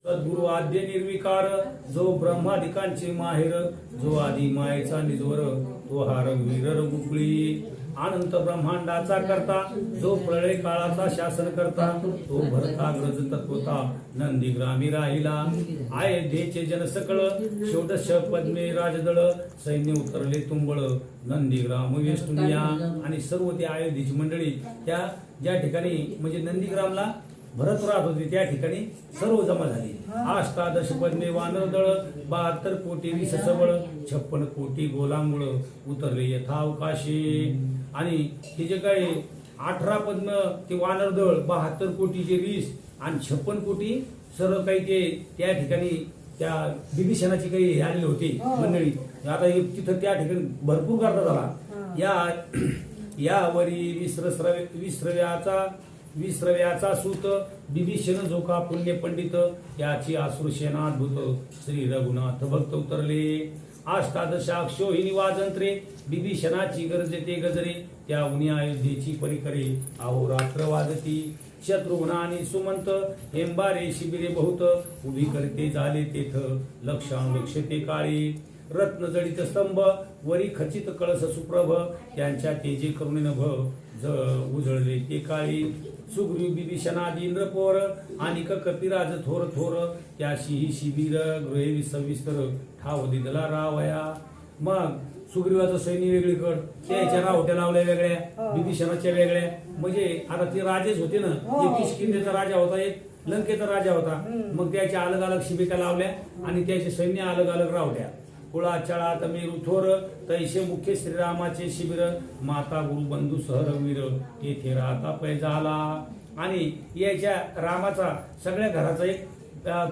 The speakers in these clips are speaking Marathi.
सद्गुरु आद्य निर्विकार, जो ब्रह्मादिकांचे माहेर, जो आदि मायेचा निजवर, तो हा रघुवीर रघुकुळी. अनंत ब्रह्मांडाचा करता, जो प्रलय काळाचा शासन करता, तो भरताग्रज तत्वता नंदीग्रामी राहिला. अयोध्येचे जन सकळ, षोडश पद्मे राजदळ, सैन्य उतरले तुंबळ, नंदीग्राम वेष्टुनिया. आणि सर्व ते अयोध्येची मंडळी त्या ज्या ठिकाणी म्हणजे नंदीग्रामला भरत राहत होते त्या ठिकाणी सर्व जमा झाली. अष्टादश पद्मे वानर दळ, 72 कोटी विष सबळ, 56 कोटी गोलांगुळ, उतरले यथावकाशी. आणि हे जे काही 18 पद्म ते वानर दळ, 72 कोटीचे वीस आणि 56 कोटी सर्व काही ते त्या ठिकाणी त्या विभीषणाची काही आलेली होती मंडळी. आता तिथं त्या ठिकाणी भरपूर गर्दा झाला. यावरी विश्रव्याचा सूत, विभीषण जोका पुण्य पंडित, त्याची आसुरसेना अद्भुत, श्री रघुनाथ भक्त उतरले. अष्टादशाक्षोहिणी वाजंत्रे, विभीषणाची गरजते गजरे, त्या उनी अयोध्येची परिकरे, अहोरात्र वाजती. शत्रुघ्न आणि सुमंत, हेंबारे शिबिरे बहुत, उभी करते झाले तेथ, लक्षानुलक्ष ते काळी. रत्न जडित स्तंभ, वरी खचित कळस सुप्रभ, त्यांच्या तेजे करुणे नभ, उजळले ते काळी. सुग्रीव विभीषणादी इंद्रपोर, आणि कपिराज थोर थोर, त्याशी ही शिबिर गृहे सविस्तर, ठाव दिदला रावया. मग सुग्रीवाचं सैन्य वेगळीकड, त्याच्या रावट्या लावल्या वेगळ्या, विभीषणाच्या वेगळ्या. म्हणजे आता ते राजेच होते ना, एक किष्किंधेचा राजा होता, एक लंकेचा राजा होता. मग त्याच्या अलग अलग शिबिका लावल्या आणि त्याचे सैन्य अलग अलग रावट्या. कुळा चळा तमेरू थोर, तैसे मुख्य श्रीरामाचे शिबिर, माता गुरु बंधू सह रघुवीर, येथे राहता पै झाला. आणि याच्या रामाचा सगळ्या घराचा एक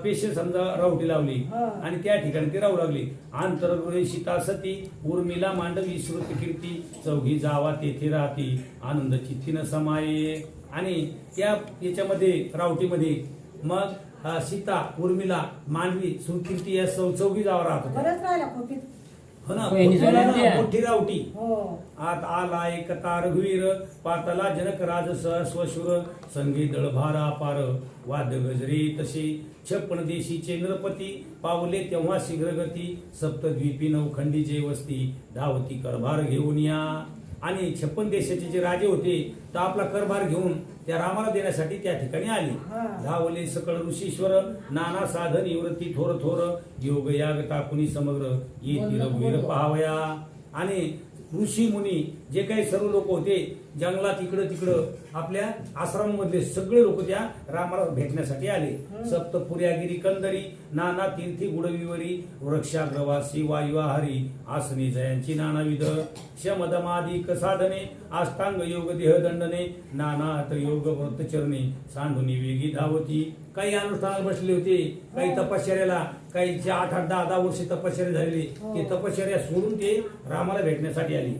पेशे समजा रावटी लावली आणि त्या ठिकाणी ती राहू लागली. आंतरगृहे सीता सती, उर्मिला मांडवी श्रुत कीर्ती, चौघी जावा तेथे राहती, आनंद चित्तीन समाये. आणि त्या याच्यामध्ये रावटीमध्ये मग सीता, उर्मिला, मांडवी, सुकीर्ती या चौघी जावा राहत होत्या. हो ना, मोठी रावटी. आत आला एकता रघुवीर, पातला जनक राज स्वशूर, संगी दळभारा पार, वाद्य गजरे तसे, 56 देशीचे नृपती, पावले तेव्हा शीघ्रगती, सप्तद्वीपी नवखंडी जे वस्ती, धावती करभार घेऊन या. आणि 56 देशाचे जे राजे होते तर आपला करभार घेऊन त्या रामाला देण्यासाठी त्या ठिकाणी आली. धावले सकळ ऋषीश्वर, नाना साधन निवृत्ती थोर थोर, योग याग टाकुनी समग्र, येती रघुवीर पहावया. आणि ऋषी मुनी जे काही सर्व लोक होते जंगलात इकडं आपल्या आश्रमामधले सगळे लोक त्या रामाला भेटण्यासाठी आले. सप्तपुर्यागिरी कंदरी, नाना तीर्थी गुडविवरी, वृक्षाग्रवासी वायुआहारी, आसने जयांची नानाविध, शमदमादिक साधने, अष्टांग योग देह दंडने, नाना अट योग व्रतचरणे, सांडुनी वेगी धावती. काही अनुष्ठानात बसले होते, काही तपश्चर्याला, काही 8-8, 10-10 वर्षे तपश्चर्या झालेली, ते तपश्चर्या सोडून ते रामाला भेटण्यासाठी आली.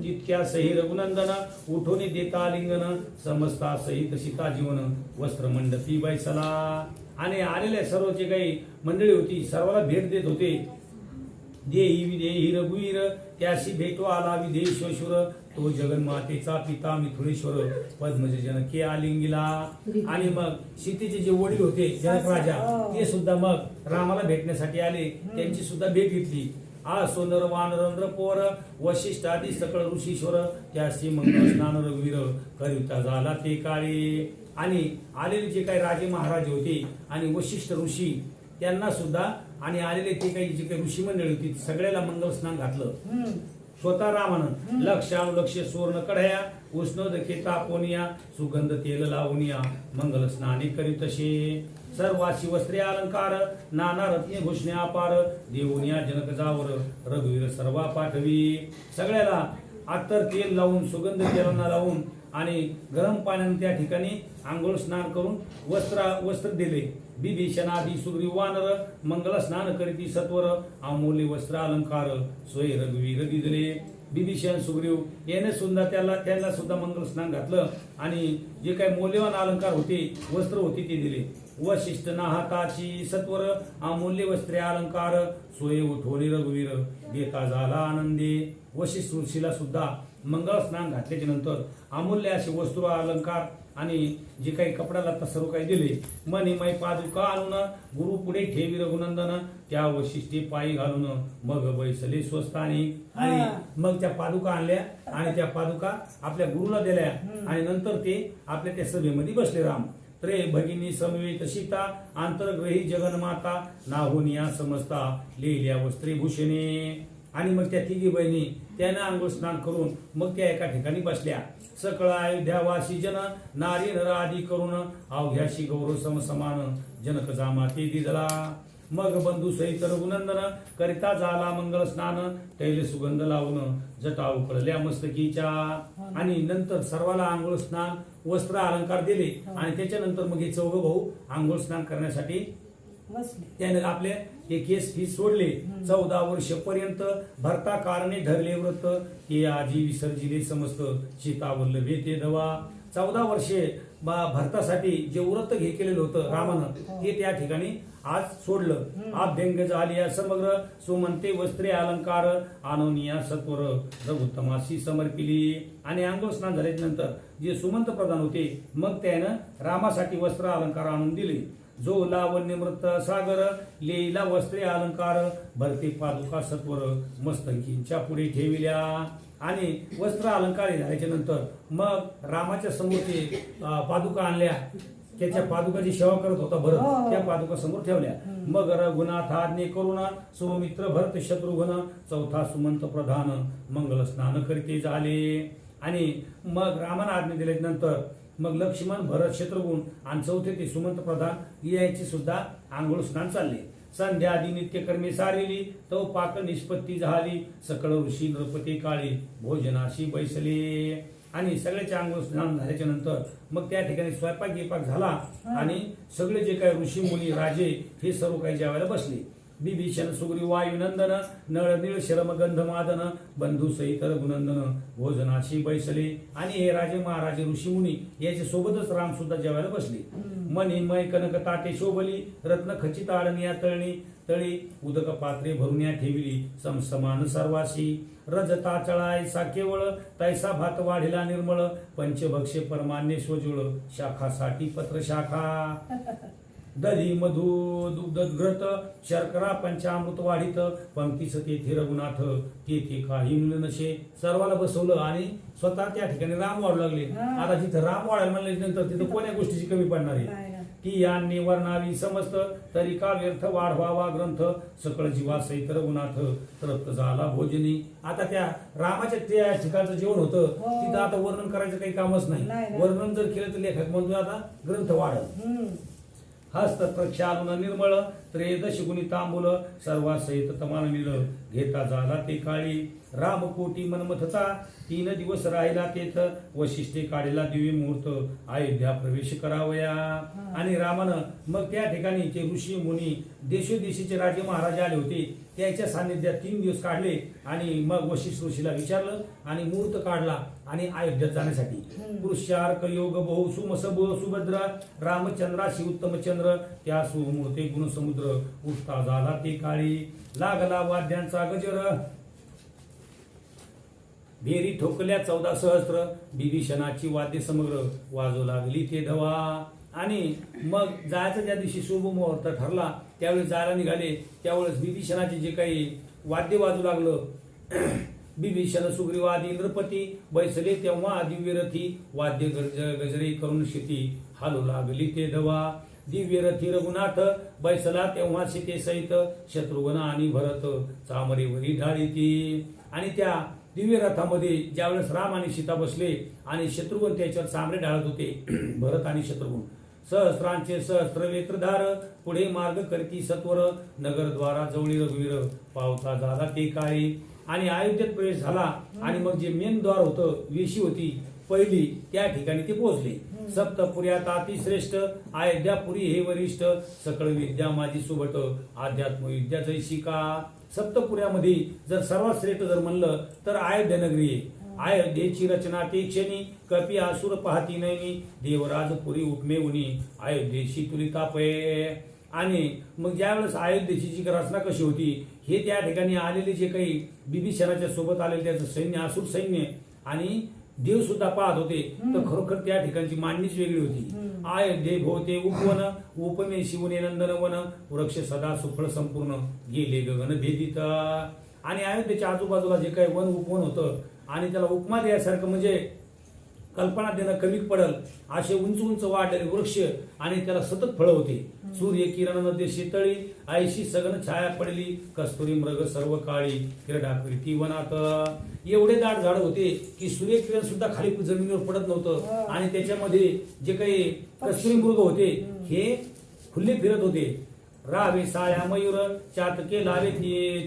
तितक्या सही रघुनंदन, उठोनी देता लिंगन, समजता सहित सीता जीवन, वस्त्र मंडपी बैसला. आणि आलेल्या सर्व जे काही मंडळी होती सर्वाला भेट देत होते. देही विदेही रघुवीर, त्याशी भेटो आला विदेश्वर, तो जगन्मातेचा पिता मिथुनेश्वर, पद्मज जनके आलिंगिला. आणि मग सीतेचे जे वडील होते जनक राजा ते सुद्धा मग रामाला भेटण्यासाठी आले, त्यांची सुद्धा भेट घेतली. सोनर वानर पोर, वशिष्ठ आदी सकळ ऋषीश्वर, त्याशी मंगळ स्नान रघुवीर, करिता झाला ते काळी. आणि आलेले जे काही राजे महाराज होते आणि वशिष्ठ ऋषी त्यांना सुद्धा आणि आलेले ते काही जे काही ऋषी मंडळी होती सगळ्याला मंगल स्नान घातलं स्वतः रामानं. लक्ष सुवर्ण कढया, उष्णोदके तापोनिया, सुगंध तेल लावूनिया, मंगल स्नाने करीतसे. सर्वाशी वस्त्रे अलंकार, नाना रत्ने भूषणे अपार, देऊनिया जनक जावर, रघुवीर सर्वा पाठवी. सगळ्याला अत्तर तेल लावून, सुगंध तेलांना लावून आणि गरम पाण्याने त्या ठिकाणी आंघोळ स्नान करून वस्त्र दिले. विभीषणादी सुग्रीव वानर, मंगल स्नान करीती सत्वर, अमूल्य वस्त्र अलंकार, सोय रघुवीर दिदले. विभीषण सुग्रीव याने सुद्धा त्यांना सुद्धा मंगल स्नान घातलं आणि जे काही मौल्यवान अलंकार होते वस्त्र होते ते दिले. वशिष्ठ नाहाताची सत्वर, अमूल्य वस्त्रे अलंकार, सोय उठवली रघुवीर, देता झाला आनंदी. वशिष्ठ ऋषीला सुद्धा मंगल स्नान घातल्याच्या नंतर अमूल्य असे वस्त्र अलंकार आणि जे काही कपडा लत्ता सर्व काही दिले. मणिमय पादुका आणून गुरु पुढे ठेवी रघुनंदन, त्या वशिष्ठी पायी घालून मग बैसले स्वस्थानी. आणि मग त्या पादुका आणल्या आणि त्या पादुका आपल्या गुरुला दिल्या आणि नंतर ते आपल्या त्या सभेमध्ये बसले. राम त्रे भगिनी समवेत सीता, आंतरग्रही जगन्माता, नाहुनिया समजता लिहिल्या वस्त्रे भूषणे. आणि मग त्या तिघी बहिणी त्यानं आंघोळ स्नान करून मग त्या एका ठिकाणी बसल्या. सकळ अयोध्यावासी जन नारी नर आदी करून, अवघ्याशी गौरव समसमान जनक जामा ते दिजला. मग बंधू सहित रघुनंदन करिता झाला मंगल स्नान, तैल सुगंध लावून जटा उकळल्या मस्तकीच्या. आणि नंतर सर्वाला आंघोळ स्नान वस्त्र अलंकार दिले आणि त्याच्यानंतर मग हे चौघ भाऊ आंघोळ स्नान करण्यासाठी त्याने आपले ते केस फीस सोडले. 14 वर्ष पर्यंत भरता कारणे धरले व्रत, हे आजी विसर्जिले समस्त सीता वल्लभे ते धवा. 14 वर्षे भरतासाठी जे व्रत हे केलेलं होतं रामानं ते त्या ठिकाणी आज सोडलं. अभ्यंग झाली समग्र सुमंते वस्त्रे अलंकार, आनोनिया सत्वर रघुत्तमाशी समर्पिली. आणि आंघोळ स्नान झाल्याच्या नंतर जे सुमंत प्रधान होते मग त्यानं रामासाठी वस्त्र अलंकार आणून दिले. जो लावण्य मृत सागर लेला वस्त्रे अलंकार, भरते पादुका सत्वर मस्तकींच्या पुढे ठेविल्या. आणि वस्त्र अलंकार झाल्याच्या नंतर मग रामाच्या समोर ते पादुका आणल्या. त्याच्या पादुकाची सेवा करत होता भरत, त्या पादुका समोर ठेवल्या. मग रघुनाथ आज्ञे करून सुमित्र भरत शत्रुघ्न, चौथा सुमंत प्रधान मंगल स्नान करीते झाले. आणि मग रामाने आज्ञा दिल्यानंतर मग लक्ष्मण भरत शत्रुघ्न आणि चौथे ते सुमंत प्रधान याची सुद्धा आंघोळ स्नान चालले. संध्या आदी नित्यकर्मे सारिली, तो पाक निष्पत्ती झाली, सकळ ऋषी नृपती काळी भोजनाशी बैसले. आणि सगळ्याचे आंघोळ स्नान झाल्याच्या नंतर मग त्या ठिकाणी स्वयंपाक गिपाक झाला आणि सगळे जे काही ऋषी मुनी राजे हे सर्व काही जेवायला बसले. बिभीषण सुग्रीव वायुनंदन, नळ निळ शरम गंध मादन, बंधू सहित रघुनंदन भोजनाशी बैसले. आणि हे राजे महाराजे ऋषीमुनी याच्या सोबतच राम सुद्धा जेवायला बसले. मणिमय कनक ताटे शोभली, रत्न खचित आडनिया तळणी तळी, उदक पात्रे भरुन्या ठेविली समसमान सर्वाशी. रजता चळायसा केवळ, तैसा भात वाढिला निर्मळ, पंचभक्षे परमान्य स्वजुळ, शाखासाठी पत्र शाखा. दधी मधु दुग्ध घृत शर्करा पंचामृत वाढित, पंक्तीच तेथे रघुनाथ तेथे काही नशे. सर्वाला बसवलं आणि स्वतः त्या ठिकाणी राम वाढू लागले. आता जिथं राम वाढायला म्हणल्यानंतर तिथं कोण्या गोष्टीची कमी पडणार आहे की यांनी वर्णावी समस्त, तरी का व्यर्थ वाढवावा ग्रंथ, सकळ जीवा सहित रघुनाथ तृप्त झाला भोजनी. आता त्या रामाच्या त्या ठिकाणचं जेवण होतं तिथं आता वर्णन करायचं काही कामच नाही. वर्णन जर केलं तर लेखक म्हणतो आता ग्रंथ वाढल. हस्त प्रक्षालन निर्मळ, त्रयोदश गुणी तांबूल, सर्वासहित तमाल निळ, घेता झाला ते काळी. रामकोटी मनमथता 3 दिवस राहिला तेथ, वशिष्ठे काढला दिव्य मुहूर्त, अयोध्या प्रवेश करावया. आणि रामानं मग त्या ठिकाणी ते ऋषी मुनी देशोदेशीचे राजे महाराजे आले होते त्याच्या सान्निध्यात 3 दिवस काढले. आणि मग वशिष्ठ ऋषीला विचारलं आणि मुहूर्त काढला आणि अयोध्येत जाण्यासाठी. पुरुषार्क योग बहु सुमसभ सुभद्र, रामचंद्राशी उत्तम चंद्र, त्या सुमूर्ते गुणसमुद्र, उष्टा झाला ते काळी. लागला वाद्यांचा गजर, भेरी ठोकल्या 14 सहस्त्र, बिभीषणाची वाद्य समग्र, वाजू लागली ते धवा. आणि मग जायचं ज्या दिवशी शुभ मुहूर्त ठरला त्यावेळेस जायला निघाले. त्यावेळेस बिभीषणाचे जे काही वाद्य वाजू लागलं, बिभीषण सुग्रीवादी नृपती बैसले तेव्हा दिव्यरथी, वाद्य गजरे करून शेती, हालू लागली ते धवा. दिव्यरथी रघुनाथ बैसला तेव्हा सीते सहित, शत्रुघ्न आणि भरत चामरेवरी ढाळी ती. आणि त्या दिव्य रथामध्ये ज्यावेळेस राम आणि सीता बसले आणि शत्रुघ्न त्याच्यावर चामरे ढाळत होते, भरत आणि शत्रुघ्न सहस्रांचे सहस्त्र वेत्रधार, पुढे मार्ग करती सत्वर, नगरद्वारा जवळी रघुवीर, पावता झाला ते काळी. आणि अयोध्येत प्रवेश झाला आणि मग जे मेन द्वार होतं, वेशी होती पहिली, त्या ठिकाणी ते पोहोचले. सप्तपुर्यात अति श्रेष्ठ, अयोध्यापुरी हे वरिष्ठ, सकळ विद्या माझी सुभट, अध्यात्म विद्या जैशिका. सप्तपुऱ्यामध्ये जर सर्वात श्रेष्ठ जर म्हणलं तर अयोध्या नगरी आहे. अयोध्येची रचना ते क्षणी, कपी आसुर पाहती नैनी, देवराजपुरी उपमे उनी, अयोध्येशी तुली तापये. आणि मग ज्यावेळेस अयोध्येची जी रचना कशी होती हे त्या ठिकाणी आलेले जे काही बिभीषणाच्या सोबत आलेले त्याचं सैन्य, आसुर सैन्य आणि देव सुद्धा पाहत होते तर खरोखर त्या ठिकाणची मांडणीच वेगळी होती. अयोध्ये भोवते उपवन उपमे शिवने नंदन वन वृक्ष सदा सुफळ संपूर्ण गेले गगन भेदित. आणि अयोध्येच्या आजूबाजूला जे काही वन उपवन होतं आणि त्याला उपमा द्यासारखं म्हणजे कल्पना देणं कमी पडल असे उंच उंच वाढलेले वृक्ष आणि त्याला सतत फळं होते. सूर्य किरणामध्ये शेतळी आयशी सगन छाया पडली कस्तुरी मृग सर्व काळी क्रीडा करीती वनात. एवढे दाट झाड होते की सूर्यकिरण सुद्धा खाली जमिनीवर पडत नव्हतं आणि त्याच्यामध्ये जे काही कस्तुरी मृग होते हे खुले फिरत होते. रावे साळ्या मयूर चातके लावे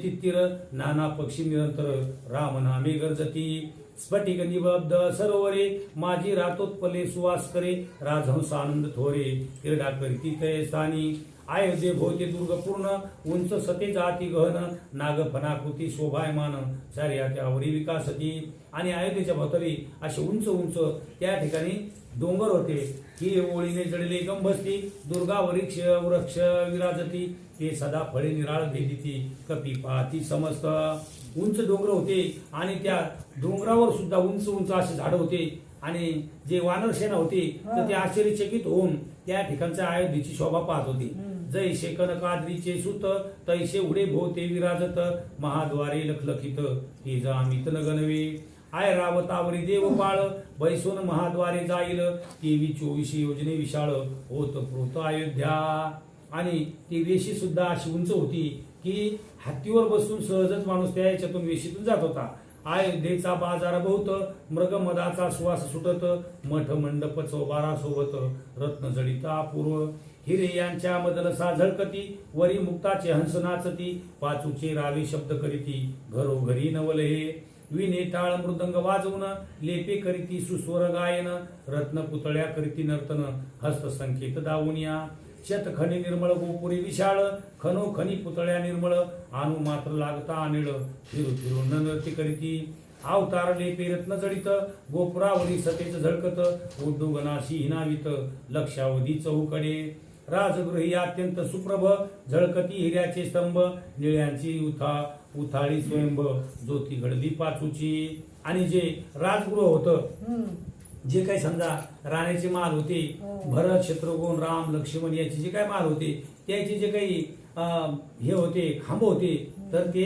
तित्तीर नाना पक्षी निरंतर राम नामे गरजती. स्फटिक निबद्ध सरोवरे माझी रातोत्पले सुवास करे राजहंस आनंद थोरे क्रीडा करीती तय स्थानी. अयोध्ये भोवते दुर्गपूर्ण उंच सते जाती गहन नाग फनाकृती शोभायमान साऱ्या त्यावरी विकासती. आणि अयोध्येच्या भोवताली असे उंच उंच त्या ठिकाणी डोंगर होते की ओळीने जडले गंभस्ती दुर्गा वृक्ष वृक्ष विराजती ते सदा फळे निराळ भेदिती कपी पाहती समस्त. उंच डोंगर होते आणि त्या डोंगरावर सुद्धा उंच उंच असे झाड होते आणि जे वानर सेना होती तर ते आश्चर्यचकित होऊन त्या ठिकाणच्या अयोध्येची शोभा पाहत होती. जैसे कनकाद्रीचे सुत तैसे उडे भोवते विराजत महाद्वारे लखलखित ते जामित न गणवे. आय रावतावरी देव बाळ बैसोन महाद्वारे जाईल 23-24 योजने विशाळ होत प्रोत अयोध्या. आणि ती वेशी सुद्धा अशी उंच होती की हत्तीवर बसून सहजच माणूस त्या याच्यातून वेशीतून जात होता. अयोध्येचा बाजार बहुत मृग मदाचा सुवास सुटत मठ मंडप चौबारा सोबत रत्न जडिता पूर्व हिरे यांच्या मदलसा झळकती वरी मुक्ताचे हंस नाचती पाचूचे रावे शब्द करीती घरोघरी नवल हे. विने टाळ मृदंग वाजवून लेपे करीती सुस्वर गायन रत्न पुतळ्या करीती नर्तन हस्त संकेत दावूनिया. शतखनी निर्मळ गोपुरी विशाळ खनोखनी पुतळ्या निर्मळ आणू मात्र लागता अनिळ फिरू फिरून नृत्य करीती. अवतार लेपे रत्न जडित गोपुरावरी सतेच झळकत उड्डुगनाशी हिनावित लक्षावधी चहूकडे. राजगृही अत्यंत सुप्रभ झळकती हिऱ्याचे स्तंभ निळ्यांची उथाळी स्वयंभ ज्योती घडली पाचूची. आणि जे राजगृह होतं जे काही समजा राण्याचे महाल होते भरत शत्रुघ्न राम लक्ष्मण याचे जे काही महाल होते त्याचे जे काही हे होते खांब होते तर ते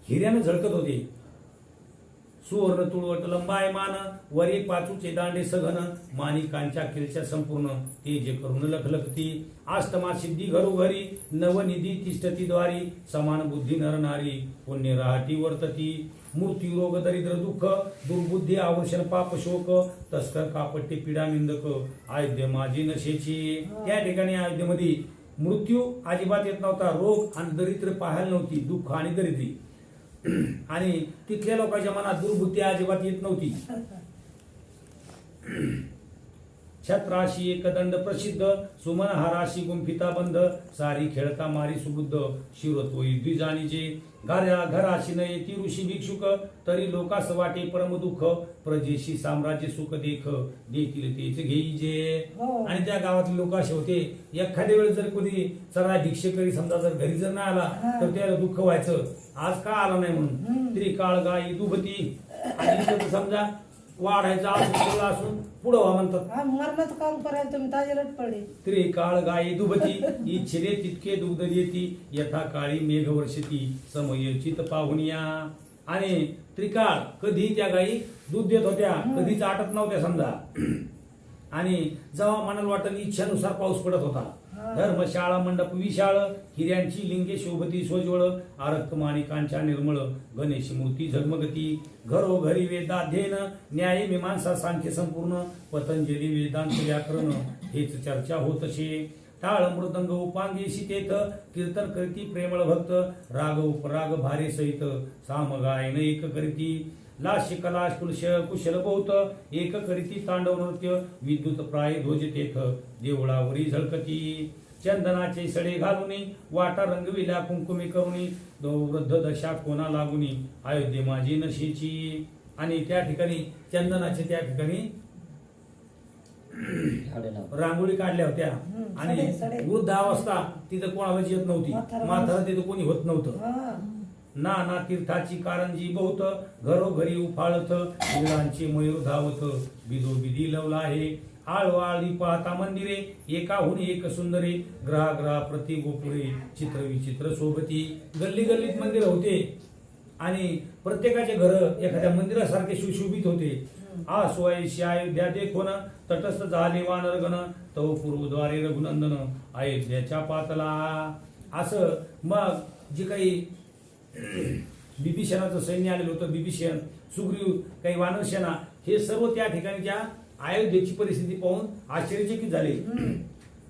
हिऱ्यानं झळकत होते. सुवर्ण तुळवट लंबायमान वरी पाचूचे दांडे सघन माणिकांच्या किलच्या संपूर्ण ते जे करून लखलखती. अष्टमा सिद्धी घरोघरी नवनिधी तिष्ठती द्वारी समान बुद्धी नरनारी पुण्य राहती वर्तती. मृत्यू रोग दरिद्र दुःख दुर्बुद्धी आवर्षण पाप शोक तस्कर कापट्टी पीडा निंदक अयोध्ये माझी नशेची. त्या ठिकाणी अयोध्येमध्ये मृत्यू अजिबात येत नव्हता. रोग आणि दरिद्र पाहायला नव्हती दुःख आणि दरिद्री. आणि तिथल्या लोकांच्या मनात दुर्बुद्धी अजिबात येत नव्हती. छत्राशी एकदंड प्रसिद्ध सुमन हाराशी गुंफिता बंध सारी खेळता मारी सुबुद्ध शिवत्व द्विजानीचे. घराशी न येती ऋषी भिक्षुक तरी लोकास वाटे परम दुःख प्रजेशी साम्राज्य सुख देख देतील तेच घेईजे. आणि त्या गावातले लोक असे होते एखाद्या वेळेस जर कोणी चला भिक्षेकरी समजा जर घरी जर नाही आला तर त्याला दुःख व्हायचं आज का आला नाही म्हणून. त्रिकाळ गायी दुभती आणि समजा वाढायचा असून पुढं व्हा म्हणतात मरणाचं काम करायला तुम्ही ताजेलट पडे. त्रिकाळ गायी दुभती इच्छिले तितके दुग्ध येती यथा काळी मेघ वर्षती समयचित पाहुनिया. आणि त्रिकाळ कधी त्या गायी दूध देत होत्या कधीच आटत नव्हत्या समजा. आणि जेव्हा मनाला वाटत इच्छानुसार पाऊस पडत होता. धर्मशाळा मंडप विशाळ हिऱ्यांची लिंगे शोभती सोज्वळ आरक्त माणिकांच्या निर्मळ गणेश मूर्ती झगमगती. घरोघरी वेदाध्ययन न्याय मीमांसा सांख्य संपूर्ण पतंजली वेदांत व्याकरण हेच चर्चा होतशे. टाळ मृदंग उपांगी शीतेत कीर्तन करीती प्रेमळ भक्त राग उपराग भारे सहित साम गायन एक करीती. लास्य कला कुशल बहुत एक करीती तांडव नृत्य विद्युत प्राय ध्वज तेथ देवळावरी झळकती. चंदनाचे सडे घालुनी वाटा रंगविल्या कुंकुमे करुणी वृद्ध दशा कोणा लागुनी अयोध्ये माझी नशेची. आणि त्या ठिकाणी चंदनाचे त्या ठिकाणी रांगोळी काढल्या होत्या आणि वृद्ध अवस्था तिथं कोणालाच येत नव्हती. म्हातारा तिथं कोणी होत नव्हतं. नाना तीर्थाची कारंजी बहुत घरोघरी उफाळत वीरांचे मयूर धावत बिदोबिदी लवला आहे आळवाळी पाहता मंदिरे एकाहून एक सुंदरे ग्रहा प्रति गोपुरे चित्र विचित्र सोबती गल्ली गल्लीत मंदिर होते आणि प्रत्येकाचे घर एखाद्या मंदिरासारखे सुशोभित होते आसोयशी अयोध्या देखोन तटस्थ झाले वानरगण तव पूर्वद्वारे रघुनंदन अयोध्याच्या पातला असं मग जे काही बिभीषणाचं सैन्य आलेलं होतं बिभीषण सुग्रीव काही वानरसेना हे सर्व त्या ठिकाणच्या अयोध्येची परिस्थिती पाहून आश्चर्यचकित झाले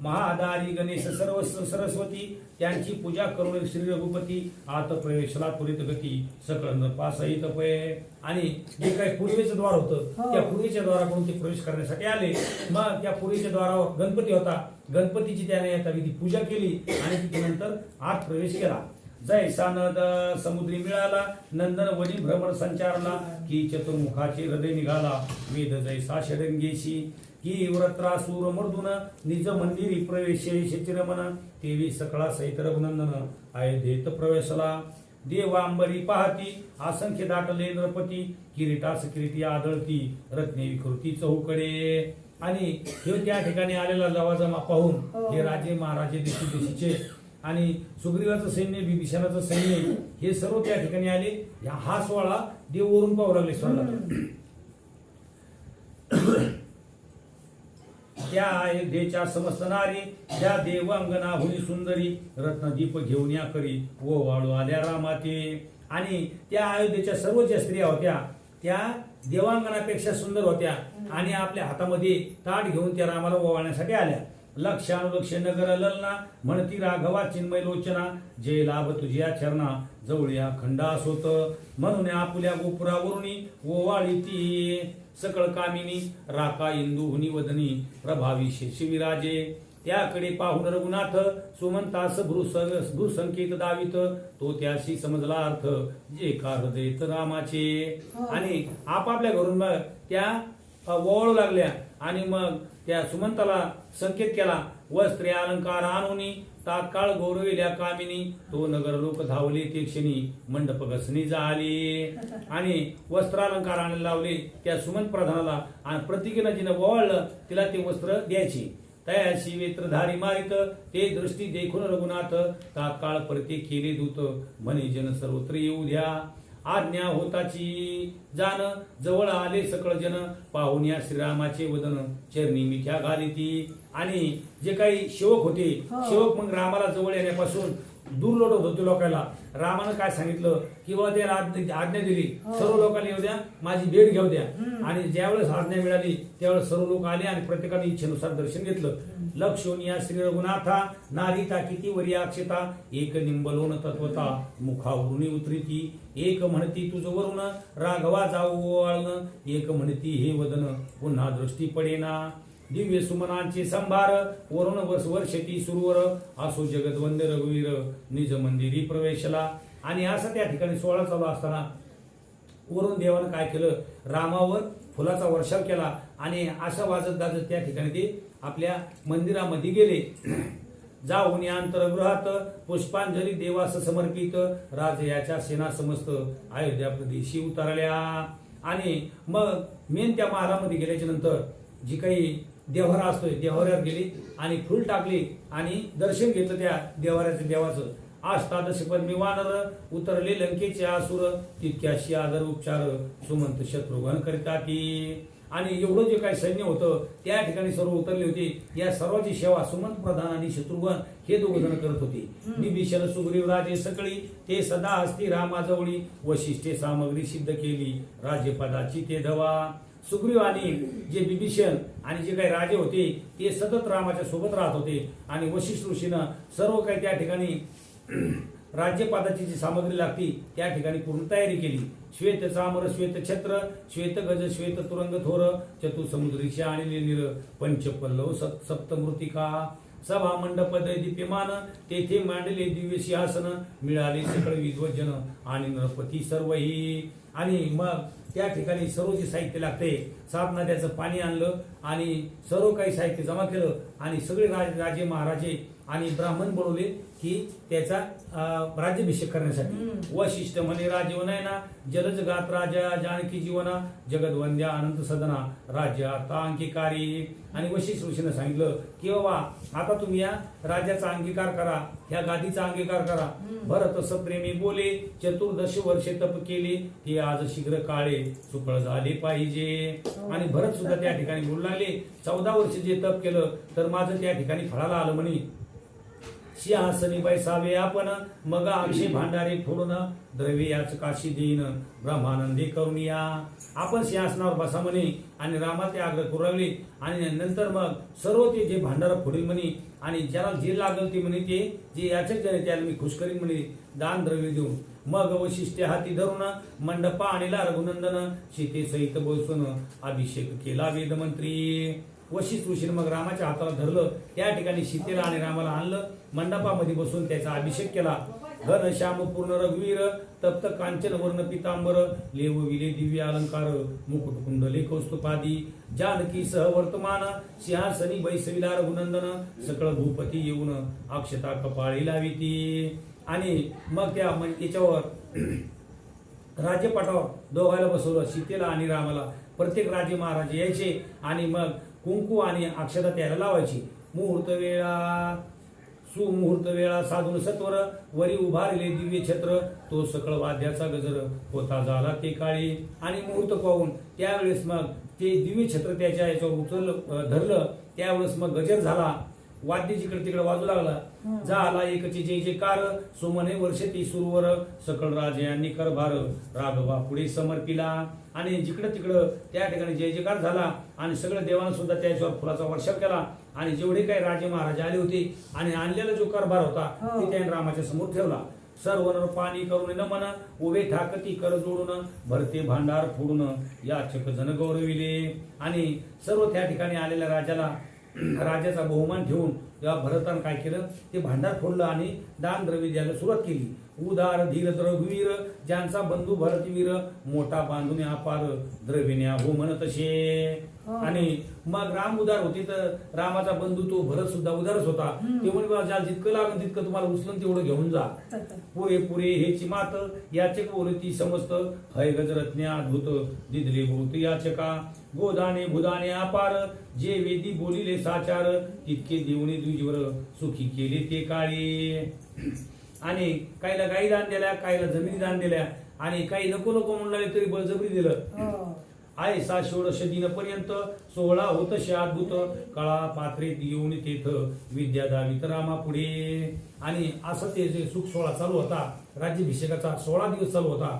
महादारी गणेश सर्व सरस्वती त्यांची पूजा करून श्री रघुपती आत प्रवेशला त्वरित गती सकळ नपासहित पय आणि जे काही पूर्वेचं द्वार होतं त्या पूर्वेच्या द्वाराकडून ते प्रवेश करण्यासाठी आले मग त्या पूर्वेच्या द्वारावर गणपती होता गणपतीची त्याने आता विधी पूजा केली आणि तिच्यानंतर आत प्रवेश केला जैसा नद समुद्री मिळाला नंदन वनी भ्रमण संचारला की चतुर्मुखाचे हृदय निघाला वेद जैसा षडंगेशी की व्रत्रासूर मर्दुन निज मंदिरी प्रवेश चिरमन तेवी सकळा सहित रघुनंदन अयोध्येत प्रवेशला देवांबरी पाहती असंख्य दाटले नरपती किरीटास किरीटी आदळती रत्ने विकृती चौकडे आणि हे त्या ठिकाणी आलेला लवाजमा पाहून हे राजे महाराजे देशीचे आणि सुग्रीवाचं सैन्य विभीषणाचं सैन्य हे सर्व त्या ठिकाणी आले हा सोहळा देव वरून पाहू लागले स्वर्गात त्या अयोध्येच्या समस्त नारी त्या देवांगना हुनी सुंदरी रत्नदीप घेऊन या करी व वाळू आल्या रामाते आणि त्या अयोध्येच्या सर्व ज्या स्त्रिया होत्या त्या देवांगनापेक्षा सुंदर होत्या आणि आपल्या हातामध्ये ताट घेऊन त्या रामाला ओवाळण्यासाठी आल्या लक्षानुलक्ष नगर ललना म्हणती राघवा चिन्मय लोचना जय लाभ तुझ्या चरणा जवळ्या खंडास होत म्हणून आपुल्या गोपुरावरुणी ओवाळी ती सकळ कामिनी राका इंदू हुनी वदनी प्रभावी शिविराजे त्याकडे पाहून रघुनाथ सुमंतास भ्रूसंकेत दावित तो त्याशी समजला अर्थ जे का हृदयत रामाचे आणि आपापल्या घरून मग त्या ओवाळू लागल्या आणि मग त्या सुमंताला संकेत केला वस्त्रे अलंकार आणूनी तात्काळ गौरविल्या कामिनी तो नगर लोक धावले ते क्षणी मंडप घसणी झाली आणि वस्त्रालंकार आणायला लावले त्या सुमंत प्रधानाला आणि प्रत्येकीनं जिनं ओवाळलं तिला ते वस्त्र द्यायची तयाशी वेत्रधारी मारित ते दृष्टी देखून रघुनाथ तात्काळ परते केले दूत म्हणे जन सर्वत्र येऊ द्या आज्ञा होताची जाण जवळ आले सकळ जन पाहून या श्रीरामाचे वदन चरणी मिठ्या घालिती आणि जे काही सेवक होते सेवक मग रामाला जवळ येण्यापासून दूर लोटत होते लोकांना रामानं काय सांगितलं किंवा ते आज्ञा दिली सर्व लोकांना येऊ द्या माझी भेट घेऊ द्या आणि ज्यावेळेस आज्ञा मिळाली त्यावेळेस सर्व लोक आले आणि प्रत्येकाने इच्छेनुसार दर्शन घेतलं लक्षोन या श्री रघुनाथा नारिता किती वरी अक्षता एक निंबलोन तत्वता मुखावरून उतरिती एक म्हणती तुझ वरून राघवा जाऊ ओवाळून एक म्हणती हे वदन पुन्हा दृष्टी पडेना दिव्य सुमनांचे संभार वरुण वर्षती सुरवर असो जगदवंद रघुवीर निज मंदिरी प्रवेशला आणि असं त्या ठिकाणी सोहळा चालू असताना वरून देवानं काय केलं रामावर फुलाचा वर्षाव केला आणि असं वाजत गाजत त्या ठिकाणी ते आपल्या मंदिरामध्ये गेले जाऊन अंतरगृहात पुष्पांजली देवास समर्पित राजयाच्या सेना समस्त अयोध्या प्रदेशी उतरल्या आणि मग मेन त्या महालामध्ये गेल्याच्या नंतर जी काही देव्हारा असतोय देव्हाऱ्यावर गेली आणि फुल टाकली आणि दर्शन घेतलं त्या देवाचं अष्टादश पद्मी वानर उतरले लंकेचे आसुर तितक्याशी आदर उपचार सुमंत शत्रुघ्न करिता की आणि एवढं जे काही सैन्य होतं त्या ठिकाणी सर्व उतरले होते या सर्वांची सेवा सुमंत प्रधान आणि शत्रुघ्न हे दोघ जण करत होते विभीषण सुग्रीव राजे सकळी ते सदा असती रामाजवळी वशिष्ठे सामग्री सिद्ध केली राज्यपदाची ते धवा सुग्रीव आणि जे विभीषण आणि जे काही राजे होते ते सतत रामाच्या सोबत राहत होते आणि वशिष्ठ ऋषीनं सर्व काही त्या ठिकाणी राज्यपदाची जी सामग्री लागती त्या ठिकाणी पूर्ण तयारी केली श्वेत चामर श्वेत छत्र श्वेत गज श्वेत तुरंग थोर चतुसमुद्रीशी आणले निर पंचपल्लव सप्तमृतिका सभा मंडप दीप्यमान तेथे मांडले दिव्य सिंहासन मिळाले सकळ विद्वजन आणि नरपती सर्वही आणि मग त्या ठिकाणी सर्व जे साहित्य लागते सात नद्याचं पाणी आणलं आणि सर्व काही साहित्य जमा केलं आणि सगळे राजे महाराजे आणि ब्राह्मण बोलवले की त्याचा राज्याभिषेक करण्यासाठी. वशिष्ठ म्हणे राजीवनयना जलज गात राजा जानकी जीवना जगदवंद्या अनंत सदना राज्य आता अंगीकारी. आणि वशिष्ठ ऋषीने सांगितलं की बाबा आता तुम्ही या राज्याचा अंगीकार करा, ह्या गादीचा अंगीकार करा. भरत सप्रेमी बोले 14 वर्षे तप केले ते आज शीघ्र काळे सुफळ झाले पाहिजे. आणि भरत सुद्धा त्या ठिकाणी बोलू लागले 14 वर्ष जे तप केलं तर माझं त्या ठिकाणी फळाला आलं म्हणे. सिंहासनी बैसावे आपण मग अक्षय भांडारे फोडून द्रव्य याच काशी देईन ब्रह्मानंदी करून या. आपण सिंहासनावर बसा म्हणे आणि रामाचे आग्रह करू लागले. आणि नंतर मग सर्व ते जे भांडार फोडील म्हणे आणि ज्याला जे लागल ते म्हणे ते जे याचक जने त्याला मी खुश करीन म्हणे दान द्रव्य देऊन. मग वशिष्ठ हाती धरून मंडपा आणला रघुनंदन सीते सहित बसून अभिषेक केला वेदमंत्री. वशिष्ठ ऋषीने मग रामाच्या हाताला धरलं, त्या ठिकाणी सीतेला आणि रामाला आणलं, मंडपामध्ये बसून त्याचा अभिषेक केला. घन श्याम पूर्ण रघुवीर तप्त कांचन वर्ण पितांबर लेवविले दिव्य अलंकार मुकुट कुंडले कौस्तुपादी जानकी सह वर्तमान सिंहासनी बैसविला रघुनंदन सकळ भूपती येऊन अक्षता कपाळी लाविती. आणि मग त्याच्यावर राज्यपाठावर दोघायला बसवलं, सीतेला आणि रामाला. प्रत्येक राजे महाराजे यायचे आणि मग कुंकू आणि अक्षता त्याला लावायची. मुहूर्त वेळा सुमुहूर्त वेळा साधून सत्वर वरी उभारले दिव्य छत्र तो सकळ वाद्याचा गजर होता झाला ते काळी. आणि मुहूर्त पाहून त्यावेळेस मग ते दिव्य छत्र त्याच्या याच्यावर धरलं, त्यावेळेस मग गजर झाला, वाद्य जिकडे तिकडे वाजू लागला. झाला एकचे जय जयकार सोमने वर्षती सुरवर सकळ राजांनी करभार राघवा पुढे समर्पिला. आणि जिकडे तिकडं त्या ठिकाणी जय जयकार झाला आणि सगळ्या देवांना सुद्धा त्याच्यावर फुलाचा वर्षाव केला. आणि जेवढे काही राजे महाराजे आले होते आणि आणलेला जो कारभार होता ते त्याने रामाच्या समोर ठेवला. सर्व नर पाणी करून नमन उभे ठाकती कर जोडून भरते भांडार फोडून याचक जन गौरविले. आणि सर्व त्या ठिकाणी आलेल्या राजाचा बहुमान ठेवून तेव्हा भरतानं काय केलं ते भांडार फोडलं आणि दान द्रव्य द्यायला सुरुवात केली. उदार धीर रघुवीर ज्यांचा बंधू भरतवीर मोठा बांधून अपार द्रव्यण्या हो म्हणत असे. आणि मग राम उदार होते तर रामाचा बंधू तो भरत सुद्धा उदारच होता. ते म्हणे ज्याला जितकं लागेल तितकं तुम्हाला उचलून तेवढं घेऊन जा. पुरे पुरे हेची मात याचक बोलती समस्त हय गजरत्न्या अद्भुत दिदले बहुत याचका गोदाने भुदाने अपार जे वेदी बोलिले साचार तितके देवणे द्विजवर सुखी केले ते काळी. आणि काहीला गाई दान दिल्या, काहीला जमिनी दान दिल्या आणि काही नको नको म्हणून लागले तरी बळजबरी दिलं. आहे 6 दिनपर्यंत 16 होत अद्भुत कळा पात्रे येऊन तेथ विद्या दावित रामा पुढे. आणि असं ते जे सुख सोहळा चालू होता राज्याभिषेकाचा 16 दिवस चालू होता.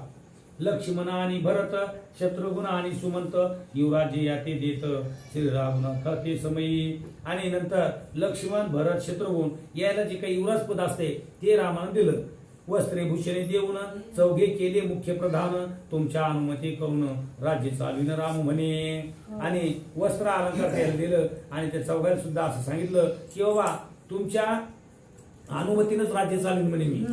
लक्ष्मण आणि भरत शत्रुघ्न आणि सुमंत युवराजे याते देत श्रीरामनाथ ते समयी. आणि नंतर लक्ष्मण भरत शत्रुघ्न यायला जे काही युवराज पद असते ते रामानं दिलं. वस्त्रे भूषणे देऊन चौघे केले मुख्य प्रधान तुमच्या अनुमती करून राज्य चालविन राम म्हणे. आणि वस्त्र अलंकार त्याला दिलं आणि त्या चौघाला सुद्धा असं सांगितलं की बाबा तुमच्या अनुमतीनंच राज्य चालविन म्हणे मी.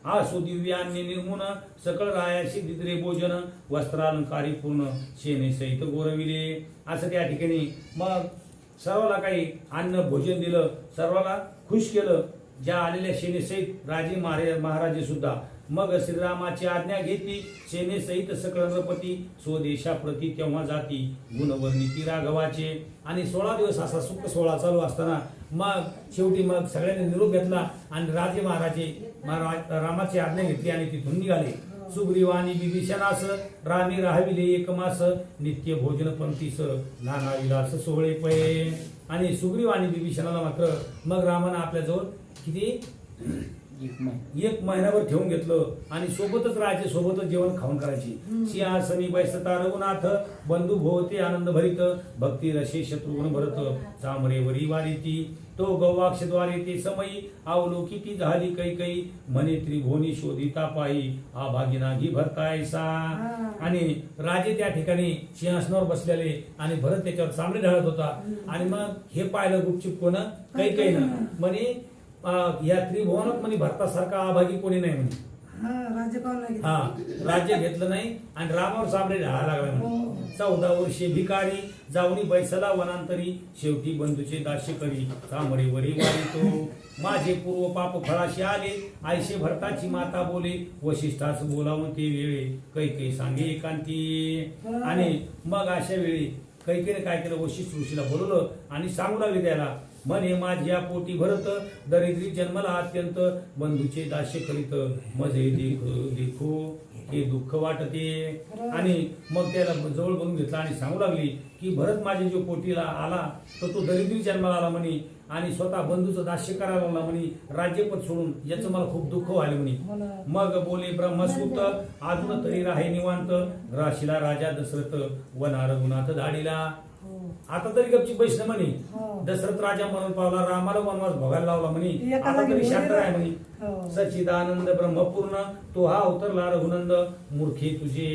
हा सुदिव्यान्य निर्मुन सकळ रायाशी दिदरे भोजन वस्त्रालंकारी पूर्ण शेने सहित गोरविले. असं त्या ठिकाणी मग सर्वाला काही अन्न भोजन दिलं, सर्वाला खुश केलं ज्या आलेल्या सेनेसहित राजे महाराजे सुद्धा. मग श्रीरामाची आज्ञा घेतली सेनेसहित सकळ नरपती स्वदेशाप्रती तेव्हा जाती गुणवर्णिती राघवाचे. आणि 16 दिवस असा सुख सोहळा चालू असताना मग शेवटी मग सगळ्यांनी निरोप घेतला आणि राजे महाराजे रामाची आज्ञा घेतली आणि तिथून निघाले. सुग्रीवानी विभीषणास रामी राहविले एक मास नित्य भोजन पंक्तीस नाना विलास सोहळे पै. आणि सुग्रीव आणि विभीषणाला मात्र मग रामानं आपल्याजवळ किती 1 महिनाभर ठेवून घेतलं आणि सोबतच राहायचे, सोबतच जेवण खाऊन करायची. सिंहासनी बैसता रघुनाथ बंधू भोवते आनंद भरित भक्ती रसे शत्रुघ्न भरत चामरेवरी वारिती तो गवाक्षद्वारे ते समयी अवलोकिती झाली कैकई म्हणे त्रिभुवनी शोधिता पायी आभागिनागी भरतायसा. आणि राजे त्या ठिकाणी सिंहासनावर बसलेले आणि भरत त्याच्यावर चामडे ढाळत होता. आणि मग हे पाहिलं गुपचूप कोण कैकईनं म्हणे या त्रिभुवनात म्हणे भरतासारखा आभागी कोणी नाही म्हणे. राज्य घेतलं नाही आणि रामावर चामडे ढाळायला लागला. 14 वर्षे भिकारी जाऊनी बैसला वनांतरी शेवटी बंधूचे दास्य करी चामडेवरी वाढितो माझे पूर्व पाप फळाशी आले आयशे भरताची माता बोले वशिष्ठास बोलावून ते वेळे कैके सांगे एकांती आणि मग अशा वेळी कैकेने काय केलं वशिष्ठ ऋषीला बोलवलं आणि सांगू लागले त्याला म्हणे माझ्या पोटी भरत दरिद्री जन्मला अत्यंत बंधूचे दास्य करीत मजे देखो हे दुःख वाटते आणि मग त्याला जवळ बोलून घेतला आणि सांगू लागली की भरत माझ्या जो पोटीला आला तर तो दरिद्री जन्माला आला म्हणे आणि स्वतः बंधूचं दास्य करायला लागला म्हणे राज्यपद सोडून याचं मला खूप दुःख व्हायला म्हणे मग बोले ब्रह्मसूत अजून तरी राहे निवांत राशीला राजा दशरथ वना रघुनाथ धाडीला आता तरी गपची बैसणं म्हणे दशरथ राजा म्हणून पावला रामाला वनवास भोगायला लावला म्हणे आता तरी शांत राह म्हणे सच्चिदानंद ब्रह्मपूर्ण तो हा अवतरला रघुनंद मूर्खे तुझे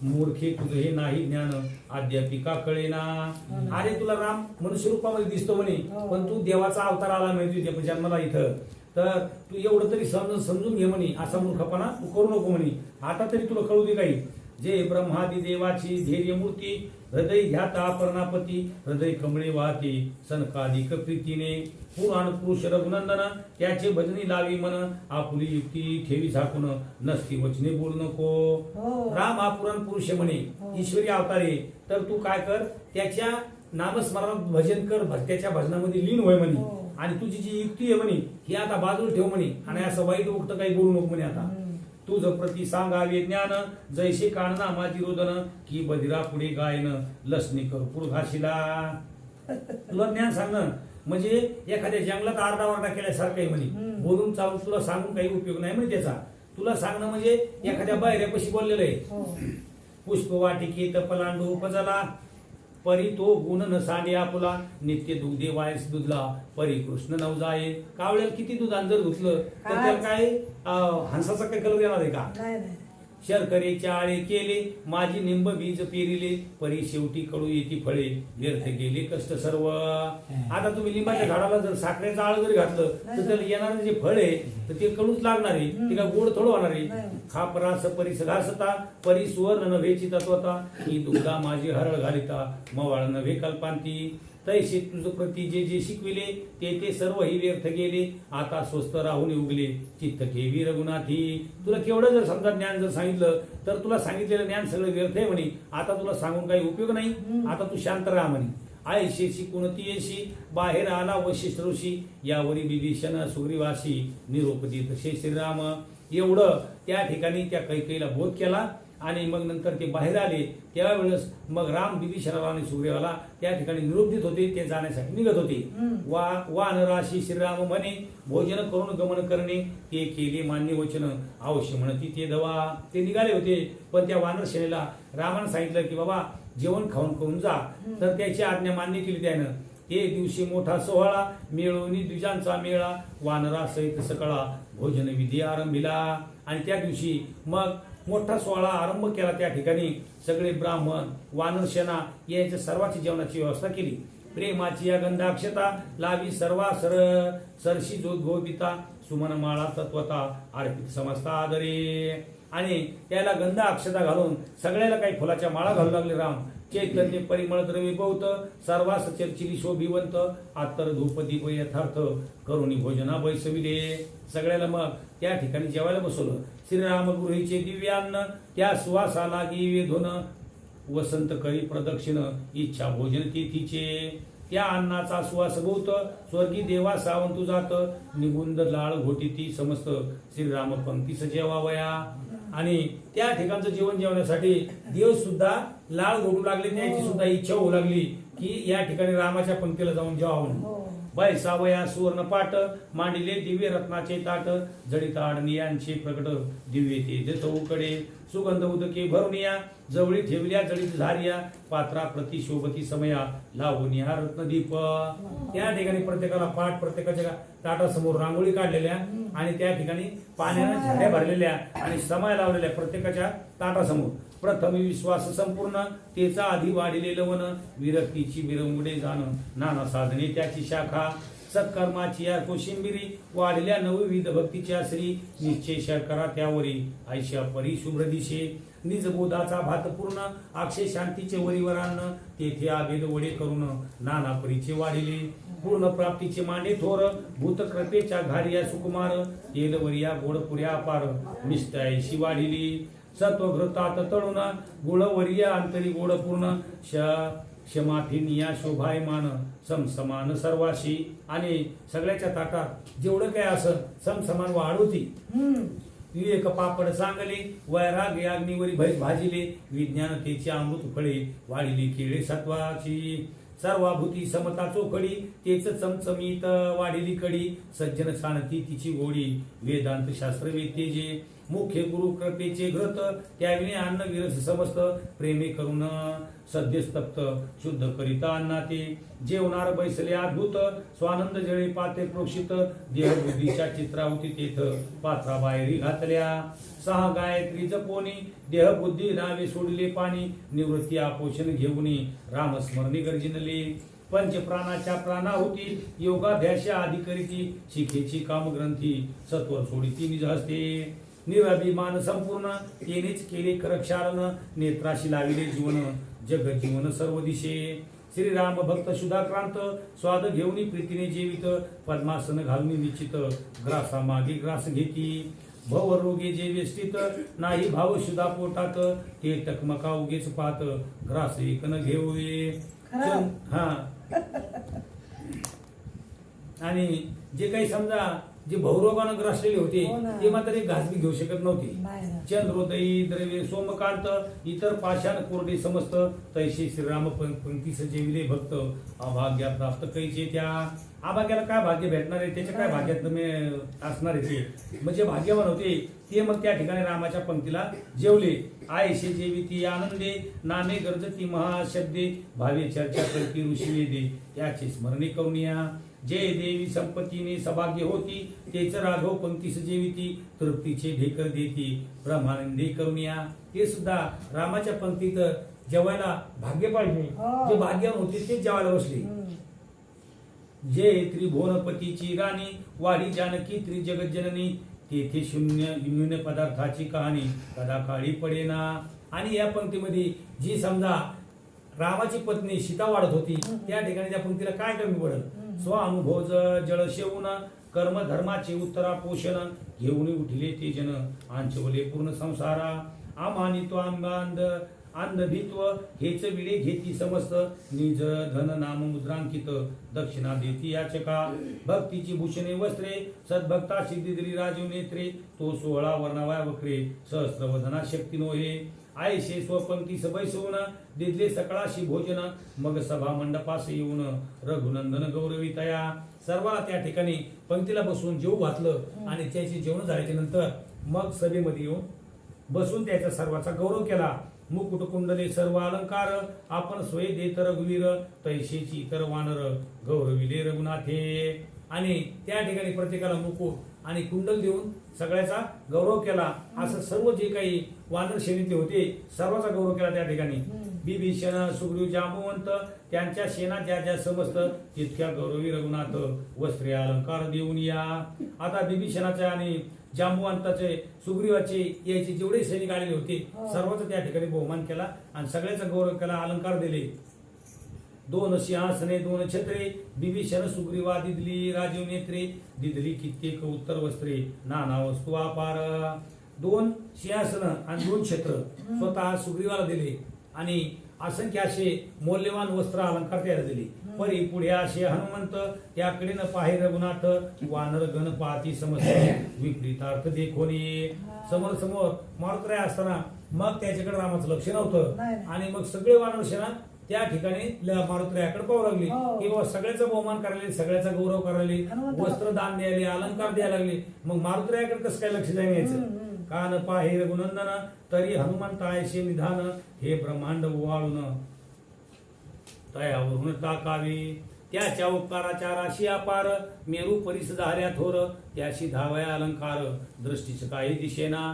हे नाही ज्ञान अद्यापिका कळेना अरे तुला राम मनुष्य रूपामध्ये दिसतो म्हणे पण तू देवाचा अवतार आला मिळतो जन्माला इथं तर तू एवढं तरी समजून घे म्हणे असा मूर्खपणा तू करू नको म्हणे आता तरी तुला कळू दे काही जे ब्रह्मादी देवाची धैर्य मूर्ती हृदय ध्याता पर्णापती हृदय कमळे वाहते सनकाधिक प्रीतीने पुराण पुरुष रघुनंदन त्याचे भजनी लावी मन आपुली युक्ती ठेवी झाकून नसती वचने बोलू नको राम हा पुराण पुरुष म्हणे ईश्वरी अवतारे तर तू काय कर त्याच्या नामस्मरण भजन कर त्याच्या भजनामध्ये लीन होय म्हणे आणि तुझी जी युक्ती आहे म्हणे ही आता बाजूला ठेव म्हणे आणि असं वाईट उक्त काही बोलू नको म्हणे आता तुझ प्रती सांगावे ज्ञान जैसे काणना माझी रोदन की बधिरा पुढे गायन लसणी कर पुरघाशीला तुला ज्ञान सांगणं म्हणजे एखाद्या जंगलात आरडाओरडा केल्यासारखं आहे म्हणे बोलून चालून तुला सांगून काही उपयोग नाही म्हणे त्याचा तुला सांगणं म्हणजे एखाद्या बाहेरपाशी बोललेलं आहे पुष्पवाटिकेत पलांडू उपजला परी तो गुण न सांडे आपुला नित्य दुग्धे वायस दुधला परी कृष्ण नव जाये कावळ्याला किती दूध जर धुतलं तर त्याला काय हंसाचा काय कलर येणार आहे का शर्करेचे आळे केले माझी निंब बीज पेरिले परी शेवटी कडू येती फळे व्यर्थ गेले कष्ट सर्व आता तुम्ही लिंबाच्या झाडाला जर साखरेचं आळ जरी घातलं तर त्याला येणारे जे फळ आहे तर ते कडूच लागणार आहे ते काय गोड थोडं होणार आहे खापरास परीस घासता परी सुवर्ण नव्हेची तत्वता ही दुग्धा माझी हरळ घालिता मवाळ नव्हे कल्पांती तैसे तुझ प्रती जे जे शिकविले ते सर्व ही व्यर्थ गेले आता स्वस्त राहून उगले चित्त ठेवी रघुनाथी तुला केवढं जर समजा ज्ञान जर सांगितलं तर तुला सांगितलेलं ज्ञान सगळं व्यर्थ आहे म्हणे आता तुला सांगून काही उपयोग नाही आता तू शांत राहा म्हणे आयशेशी कुणतीयशी बाहेर आला वशिष्ठ ऋषी यावरी विभीषण सुग्रीवासी निरोप देत श्रीराम एवढं त्या ठिकाणी त्या कैकेयीला बोध केला आणि मग नंतर ते बाहेर आले त्यावेळेस मग राम विभीषणाला आणि सुग्रीवाला त्या ठिकाणी निरोप देत होते ते जाण्यासाठी निघत होते वानराशी श्रीराम म्हणे भोजन करून गमन करणे ते केले मान्य वचन अवश्य म्हणती ते दवा ते निघाले होते पण त्या वानर सेनेला रामानं सांगितलं की बाबा जेवण खाऊन करून जा तर त्याची आज्ञा मान्य केली त्यानं ते दिवशी मोठा सोहळा मिळवणी द्विजांचा मेळा वानरा सहित सकळा भोजन विधी आरंभिला आणि त्या दिवशी मग मोठा सोहळा आरंभ केला त्या ठिकाणी सगळे ब्राह्मण वानर सेना याच्या सर्वांची जेवणाची व्यवस्था केली प्रेमाची या गंधाक्षता लावी सर्वा सरशी जोद्भोबिता सुमन माळा तत्वता अर्पित समजता आदरे आणि त्याला गंध अक्षता घालून सगळ्याला काही फुलाच्या माळा घालू लागले राम चैतन्य परिमळ द्रव्य बहुत सर्वास चर्चिली शोभिवंत आत्तर धूप दीप यथार्थ करुणी भोजना बैसविले सगळ्याला मग त्या ठिकाणी जेवायला बसवलं श्रीराम गृहीचे दिव्यान्न त्या सुवासा लागी वेधून वसंत करी प्रदक्षिण इच्छा भोजन तिथीचे त्या अन्नाचा सुवास भोवत स्वर्गी देवा सावंतू जात निबुंद लाळ घोटीती समस्त श्रीराम पंक्तीस जेवावया आणि त्या ठिकाणचं जेवण जेवण्यासाठी देव सुद्धा लाळ घोटू लागले त्याची सुद्धा इच्छा होऊ लागली की या ठिकाणी रामाच्या पंक्तीला जाऊन जेवावं बैसावया सुवर्ण पाट मांडिले दिव्य रत्नाचे ताट जडित आडनियांचे प्रकट दिव्य तेज चौकडे सुगंध उदके भरुनिया जवळी ठेवल्या जडित झारिया पात्रा प्रति शोभती समया लावून हा रत्नदीप त्या ठिकाणी प्रत्येकाला पाठ प्रत्येकाच्या ताटासमोर रांगोळी काढलेल्या आणि त्या ठिकाणी पाण्याने झाड्या भरलेल्या आणि समय लावलेल्या प्रत्येकाच्या ताटासमोर प्रथम विश्वास संपूर्ण तेचा आधी वाढिले लवण विरक्तीची मिरवमुडे जाण नाना साधने त्याची शाखा सत्कर्माची या कोशिंबिरी वाढल्या नवविध भक्तीच्या श्री निश्चय शर्करा त्यावरी आयशा परी शुभ्र दिशे निज बोधाचा भात पूर्ण अक्षय शांतीचे वरीवरांना तेथे आभेद वडे करून नाना परीचे वाढिले पूर्ण प्राप्तीचे मांडे थोर भूत कृपेच्या घाडिया सुकुमार तेलवरिया गोडपुऱ्या अपार मिष्टायशी वाढिली सत्वघृतात तळुण गुळवरिया अंतरी गोड पूर्ण क्षमाफिनिया शोभायमान समसमान सर्वाशी आणि सगळ्याच्या ताटात जेवढं काय असं समसमान वाढ होती. विवेक पापड सांगले वैराग अग्निवरी भाजिले विज्ञानतेची अमृत फळे वाढिली केळे सत्वाची सर्वाभूती समता चोखडी तेच चमचमीत वाढिली कडी सज्जन शांती तिची गोडी वेदांत शास्त्र वेतेजे मुख्य गुरु कृपेचे घृत त्याविने अन्न विरस समस्त प्रेमे करून सद्यस्तप्त शुद्ध करिता अन्ना ते जेवणार बैसले अद्भुत स्वानंद जळे पाते प्रोक्षित देहबुद्धीच्या चित्रावती तेथ पात्रा बाहेरी घातल्या 6 गायत्री जपोनी देहबुद्धी नावे सोडले पाणी निवृत्ती आपोषण घेऊनी रामस्मरणी गर्जिनले पंच प्राणाच्या प्राणाहुती योगाभ्यासा आदि करीती शिखेची कामग्रंथी सत्वर सोडिती निज हस्ते निराभिमान संपूर्ण तेनेच केले करक्षालन नेत्राशी लाविले जीवन जगत जीवन सर्व दिशे श्रीराम भक्त सुधाक्रांत स्वाद घेऊनी प्रीतीने जेवित पद्मासन घालून निश्चित ग्रासा मागे ग्रास घेती भव रोगे जे व्यस्थित नाही भाव सुधा पोटात ते टकमका उगेच पाहत ग्रास एक न घेऊये हा आणि जे काही समजा जे भवरोगानं ग्रासलेले होते ते मात्र एक घास बी घेऊ शकत नव्हते. चंद्रोदयी द्रव्य सोमकांत इतर पाषाण कोरडे समस्त तैसे श्रीराम पंक्तीस जेविले भक्त अभाग्या प्राप्त कैचे त्या अभाग्याला काय भाग्य भेटणार आहे त्याच्या काय भाग्यात असणार आहे ते म्हणजे भाग्यवान होते ते मग त्या ठिकाणी रामाच्या पंक्तीला जेवले. आयशे जेवी ती आनंदे नामे गरजती महाशब्दे भावे चर्चा करती ऋषी वेदे त्याचे स्मरणे करून या जय देवी संपत्तीने सभाग्य होती तेच राघव पंक्तीस जेविती तृप्तीचे ढेकर देती ब्रह्मानंदे करून या. ते सुद्धा रामाच्या पंक्तीत जेवायला भाग्य पाहिजे जे भाग्यवान होते ते जेवायला बसले. जय त्रिभुवनपतीची राणी वाढी जानकी त्रिजगज्जननी तेथे शून्य न्यून पदार्थाची कहाणी कदा काळी पडेना. आणि या पंक्तीमध्ये जी समजा रामाची पत्नी सीता वाढत होती त्या ठिकाणी त्या पंक्तीला काय कमी पडत स्व अनुभव जळ शेवून कर्म धर्माचे उत्तरा पोषण घेऊन उठले ते जन आंचवले पूर्ण संसारा आमानितो अंगांध अंधभित्व हेच विडे घेती समस्त निज धन नाम मुद्रांकित दक्षिणा देती याचका भक्तीची भूषणे वस्त्रे सद्भक्ता सिद्धी दिली राजीव नेत्रे तो 16 वर्णावाय वक्रे सहस्रवदना शक्ती नोहे आयशे स्वपंक्ती बैसवून दिदले सकाळाशी भोजन मग सभा मंडपास येऊन रघुनंदन गौरवितया सर्वांना त्या ठिकाणी पंक्तीला बसून जेवू घातलं आणि त्याची जेवण झाल्याच्या नंतर मग सभेमध्ये येऊन बसून त्याचा सर्वाचा गौरव केला. मुकुट कुंडले सर्व अलंकार आपण स्वय देत रघुवीर तैशेची इतर वानर गौरविले रघुनाथे. आणि त्या ठिकाणी प्रत्येकाला मुकुट आणि कुंडल देऊन सगळ्याचा गौरव केला. असं सर्व जे काही वानर श्रेणीतले होते सर्वांचा गौरव केला त्या ठिकाणी. बिभीषण सुग्रीव जांबुवंत त्यांच्या सेना ज्या ज्या समस्त तितक्या गौरवी रघुनाथ वस्त्रे अलंकार देऊन या. आता बिभीषणाच्या आणि जांबुवंताचे सुग्रीवाचे याचे जेवढे सैनिक आलेले होते सर्वांचा त्या ठिकाणी बहुमान केला आणि सगळ्याचा गौरव केला अलंकार दिले. 2 सिंहासने 2 छत्रे बिभीषण सुग्रीवा दिदली राजीव नेत्रे दिदली कित्येक उत्तर वस्त्रे नाना वस्तू अपार. 2 सिंहासन आणि 2 छत्र स्वतः सुग्रीवाला दिले आणि असंख्य असे मौल्यवान वस्त्र अलंकार त्याला दिले. परी पुढे असे हनुमंत त्याकडे न पाहे रघुनाथ वानर गण पाहती समस्त विपरीतार्थ देखोनी. समोर समोर मारुतराय असताना मग त्याच्याकडे रामाचं लक्ष नव्हतं आणि मग सगळे वानर सेना त्या ठिकाणी मारुतरायाकडे पाहू लागली की बाबा सगळ्याचा बहुमान करायला सगळ्याचा गौरव करायला वस्त्र दान द्यायला अलंकार द्यायला लागले. मग मारुतरायाकडे कसं काय लक्ष द्यायचं कान पाहे रघुनंदन तरी हनुमंत आयशे निधान हे ब्रह्मांड ओवाळून तयावरून टाकावे. त्याच्या उपकाराच्या राशी अपार मेरू परिस धार्या थोर त्याशी धावया अलंकार दृष्टीच काही दिशेना.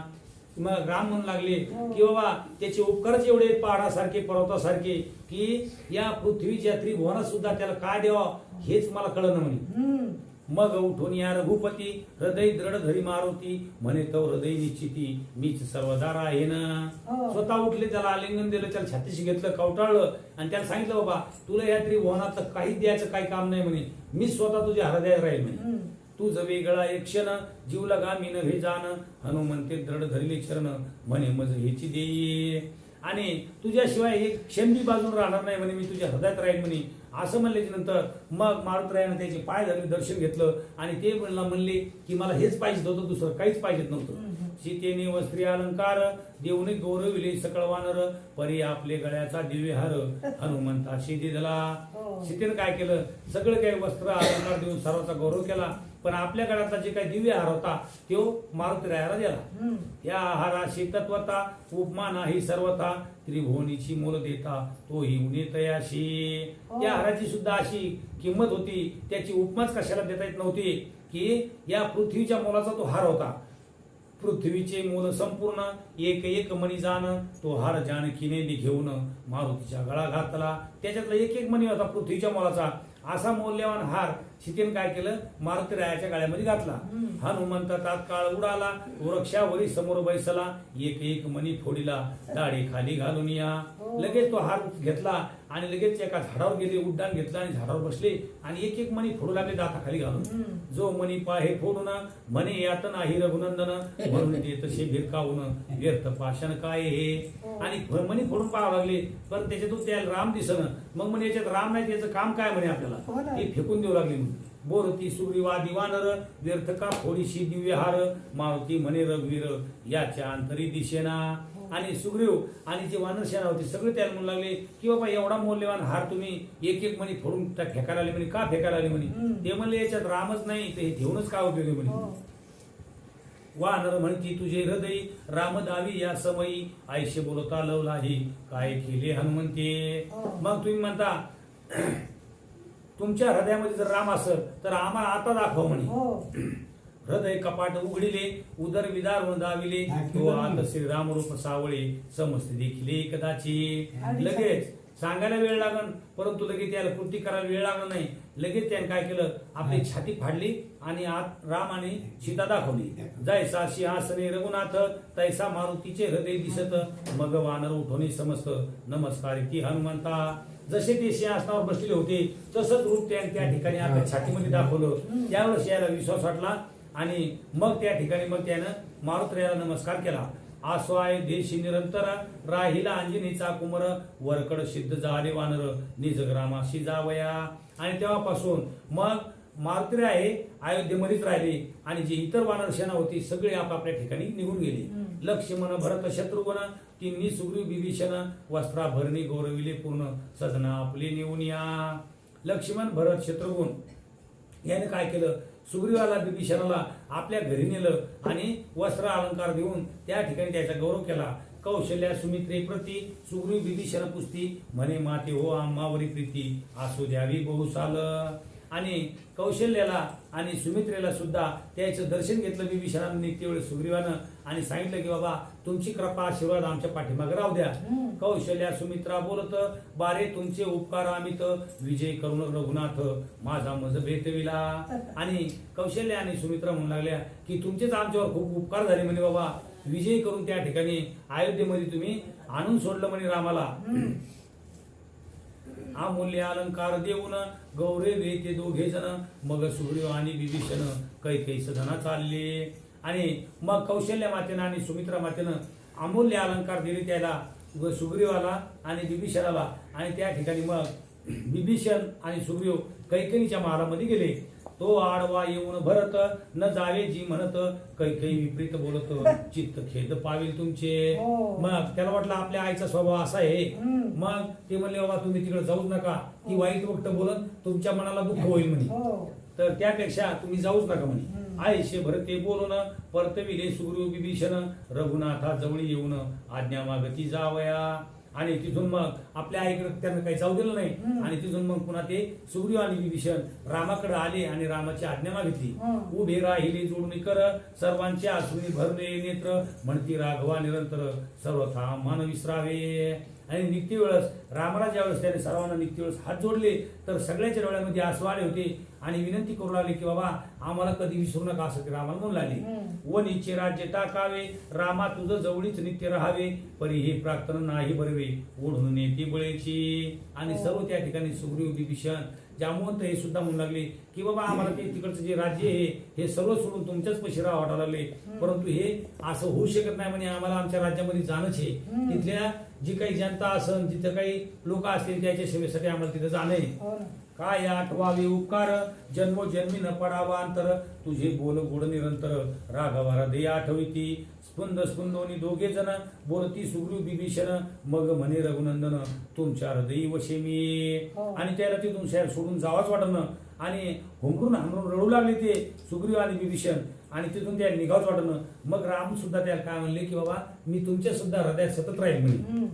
मग राम म्हणू लागले हो. की बाबा त्याचे उपकारच एवढे आहेत, पहाडासारखे पर्वतासारखे, की या पृथ्वीच्या त्रिभुवनात सुद्धा त्याला काय द्यावं हेच मला कळलं म्हणे. हम्म. मग उठून या रघुपती हृदय दृढ धरी मारुती म्हणे तो हृदय निश्चिती मीच सर्वदार आहे ना. हो. स्वतः उठले, त्याला आलिंगन दिलं, त्याला छातीशी घेतलं, कवटाळलं आणि त्याला सांगितलं बाबा तुला या त्रिभुवनात काहीच द्यायचं काही काम नाही म्हणे, मी स्वतः तुझ्या हृदयात राहील म्हणे. हम्म. तुझ वेगळा एक क्षण जीव लगामी नव्हे जाण हनुमंते दृढ धरले चरण म्हणे मज हेची देई. आणि तुझ्याशिवाय एक क्षण बी बाजून राहणार नाही म्हणे, मी तुझ्या हृदयात राहील म्हणे. असं म्हणल्याच्या नंतर मग मारुतरायानं त्याचे पाय धरले, दर्शन घेतलं आणि ते म्हणले की मला हेच पाहिजे होतं, दुसरं काहीच पाहिजेत नव्हतं. सीतेने वस्त्री अलंकार देऊने गौरविले सकळ वानर परी आपले गळ्याचा दिव्य हार हनुमंताशी दिला. हो. सीतेनं काय केलं, सगळं काही वस्त्र अलंकार देऊन सर्वांचा गौरव केला, पण आपल्या गळ्यातला जे काही दिव्य हार होता तो मारुतीरायाला दिला. हम्म. या हाराशी तत्वता उपमा नाही सर्वथा त्रिभुवनीची मोल देता तोही उणे तयाशी. हो. त्या हाराची सुद्धा अशी किंमत होती, त्याची उपमाच कशाला देता येत नव्हती, की या पृथ्वीच्या मोलाचा तो हार होता. पृथ्वीचे मोल संपूर्ण एक एक मणी जाण तो हार जानकीने घेऊन मारुतीच्या गळा घातला. त्याच्यातला एक एक मणी होता पृथ्वीच्या मोलाचा. असा मौल्यवान हार सीतेने काय केलं, मारुतीरायाच्या गळ्यामध्ये घातला. हनुमंत तात्काळ उडाला वृक्षावरी समोर बैसला एक एक मणी फोडीला दाढी खाली घालून या. लगेच तो हार घेतला आणि लगेच एका झाडावर गेले, उड्डाण घेतलं आणि झाडावर बसले आणि एक एक मणी फोडू लागले दाताखाली घालून. जो मणी पाहे फोडून म्हणे यात नाही रघुनंदन म्हणून ते तसे भिरकावून व्यर्थ पाषाण काय हे. आणि मणी फोडून पाहावं लागले, पण त्याच्यातून त्याला राम दिसणं. मग म्हणे याच्यात राम नाही, त्याचं काम काय म्हणे हो आपल्याला, ना. हे फेकून देऊ लागले. बोरती सुग्रीवादी वानर व्यर्थ का थोडीशी दिव्य हार मारुती म्हणे रघुवीर याच्या अंतरी दिशेना. आणि सुग्रीव आणि जे वानर सेना होती सगळे त्याला म्हणू लागले की बाबा एवढा मौल्यवान हार तुम्ही एक एक मणी फोडून फेकायला आले म्हणे, का फेकायला आले म्हणे. ते म्हणले याच्यात रामच नाही, ते ठेवूनच काय उपयोग आहे म्हणे. वानर म्हणती तुझे हृदय राम दावी या समयी आयशे बोलता लवलाही काय केले हनुमंते. मग तुम्ही म्हणता तुमच्या हृदयामध्ये जर राम असेल तर आम्हाला आता दाखवा म्हणे. हृदय कपाट उघडिले उदर विदारून दाविले तो आता श्रीराम रूप सावळे समजते देखील कदाची. लगेच सांगायला वेळ लागण, परंतु लगेच त्याला कृती करायला वेळ लागणार नाही. लगेच त्याने काय केलं, आपली छाती फाडली आणि आत राम आणि सीता दाखवली. जैसा सिंहासने रघुनाथ तैसा मारुतीचे हृदय दिसत मग वानर उठवणे समस्त नमस्कार ती हनुमंता. जसे ते सिंहासनावर बसलेले होते तसंच रूप त्याने त्या ठिकाणी आपल्या छातीमध्ये दाखवलं. त्यावेळेस याला विश्वास वाटला आणि मग त्या ठिकाणी मग त्यानं मारुतीरायाला नमस्कार केला. आस्वाय देशी निरंतर राहिला अंजनीचा कुमर वरकड सिद्ध झाले वानर निज ग्रामाशी जावया. आणि तेव्हापासून मग मारुतीराय अयोध्येमध्येच राहिले आणि जी इतर वानर सेना होती सगळे आपापल्या ठिकाणी निघून गेले. लक्ष्मण भरत शत्रुघ्न तिन्ही सुग्रीव विभीषण वस्त्रा भरणी गौरविले पूर्ण सदना आपले नेऊन या. लक्ष्मण भरत शत्रुघ्न याने काय केलं, सुग्रीवाला विभीषणाला आपल्या घरी नेलं आणि वस्त्र अलंकार देऊन त्या ठिकाणी त्याचा गौरव केला. कौशल्या सुमित्रे प्रती सुग्रीव विभीषण पुस्ती म्हणे माते हो आम्हावरी प्रीती असू द्यावी बहुसाल. आणि कौशल्याला आणि सुमित्रेला सुद्धा त्याचं दर्शन घेतलं विभीषणाने तेवढे सुग्रीवानं आणि सांगितलं की बाबा तुमची कृपा आशीर्वाद आमच्या पाठीमागे राहू द्या. कौशल्या सुमित्रा बोलत बारे तुमचे उपकार आम्ही विजय करून रघुनाथ माझा मज भेटविला. आणि कौशल्या आणि सुमित्रा म्हणू लागल्या की तुमचेच आमच्यावर खूप उपकार झाले म्हणे बाबा, विजय करून त्या ठिकाणी अयोध्येमध्ये तुम्ही आणून सोडलं म्हणे रामाला. अमूल्य अलंकार देऊन गौरवे ते दोघे जण मग सुग्रीव आणि विभीषण कैकेयी सदना चालले. आणि मग कौशल्य मातेनं आणि सुमित्रा मातेनं अमूल्य अलंकार दिले त्याला सुग्रीवाला आणि विभीषणाला. आणि त्या ठिकाणी मग विभीषण आणि सुग्रीव कैकेयीच्या महालामध्ये गेले. तो आडवा येऊन भरत न जावे जी म्हणत कैकेयी विपरीत बोलत चित्त खेद पावेल तुमचे. मग त्याला वाटलं आपल्या आईचा स्वभाव असा आहे. मग ते म्हणले बाबा तुम्ही तिकडे जाऊच नका, ती वाईट गोष्ट बोलत तुमच्या मनाला दुःख होईल म्हणे, तर त्यापेक्षा तुम्ही जाऊच नका म्हणे. आईशे भरते बोलून परतविले सुग्रीव विभीषण रघुनाथा जवळ येऊन आज्ञा मागती जावया. आणि तिथून मग आपल्या आईकडे त्यांना काही जाऊ दिलं नाही आणि तिथून मग पुन्हा ते सुग्रीव आणि विभीषण रामाकडे आले आणि रामाची आज्ञा मागितली. उभे राहिले जोडून कर सर्वांच्या अश्रुनी भरले नेत्र म्हणती राघवा निरंतर सर्वथा मान विसरावे. आणि निघते वेळेस रामाला ज्यावेळेस त्याने सर्वांना निघते वेळेस हात जोडले तर सगळ्याच्या डोळ्यामध्ये आसू आले होते आणि विनंती करू लागले की बाबा आम्हाला कधी विसरू नका असं ते रामाला म्हणू लागले. वनीचे राज्य टाकावे रामा तुझं जवळीच नित्य राहावे परी हे प्रार्थना नाही बरवे ओढून नेते बळेची. आणि सर्व त्या ठिकाणी सुग्रीव विभीषण जांबुवंत हे सुद्धा म्हणू लागले की बाबा आम्हाला ते तिकडचं जे राज्य आहे हे सर्व सोडून तुमच्याच पशी राहावं वाटायला लागले परंतु हे असं होऊ शकत नाही म्हणे आम्हाला आमच्या राज्यामध्ये जाणंच आहे. तिथल्या जी काही जनता असन जिथे काही लोक असतील त्याच्या सेवेसाठी आम्हाला तिथे जाणं आहे. काय आठवावे उपकार जन्मोजन्मी न पडावा अंतर तुझे बोल गोड निरंतर राघवा हृदय आठविती स्पंद स्पंदोनी दोघे जण बोलती सुग्रीव विभीषण मग म्हणे रघुनंदन तुमच्या हृदयी वशे मी. आणि त्याला तिथून शहर सोडून जावाच वाटणं आणि हुंकरून हांबरून रडू लागले ते सुग्रीव आणि विभीषण आणि तिथून त्या निघावच वाटणं. मग राम सुद्धा त्याला काय म्हणले की बाबा मी तुमच्या सुद्धा हृदयात सतत राहील म्हणे.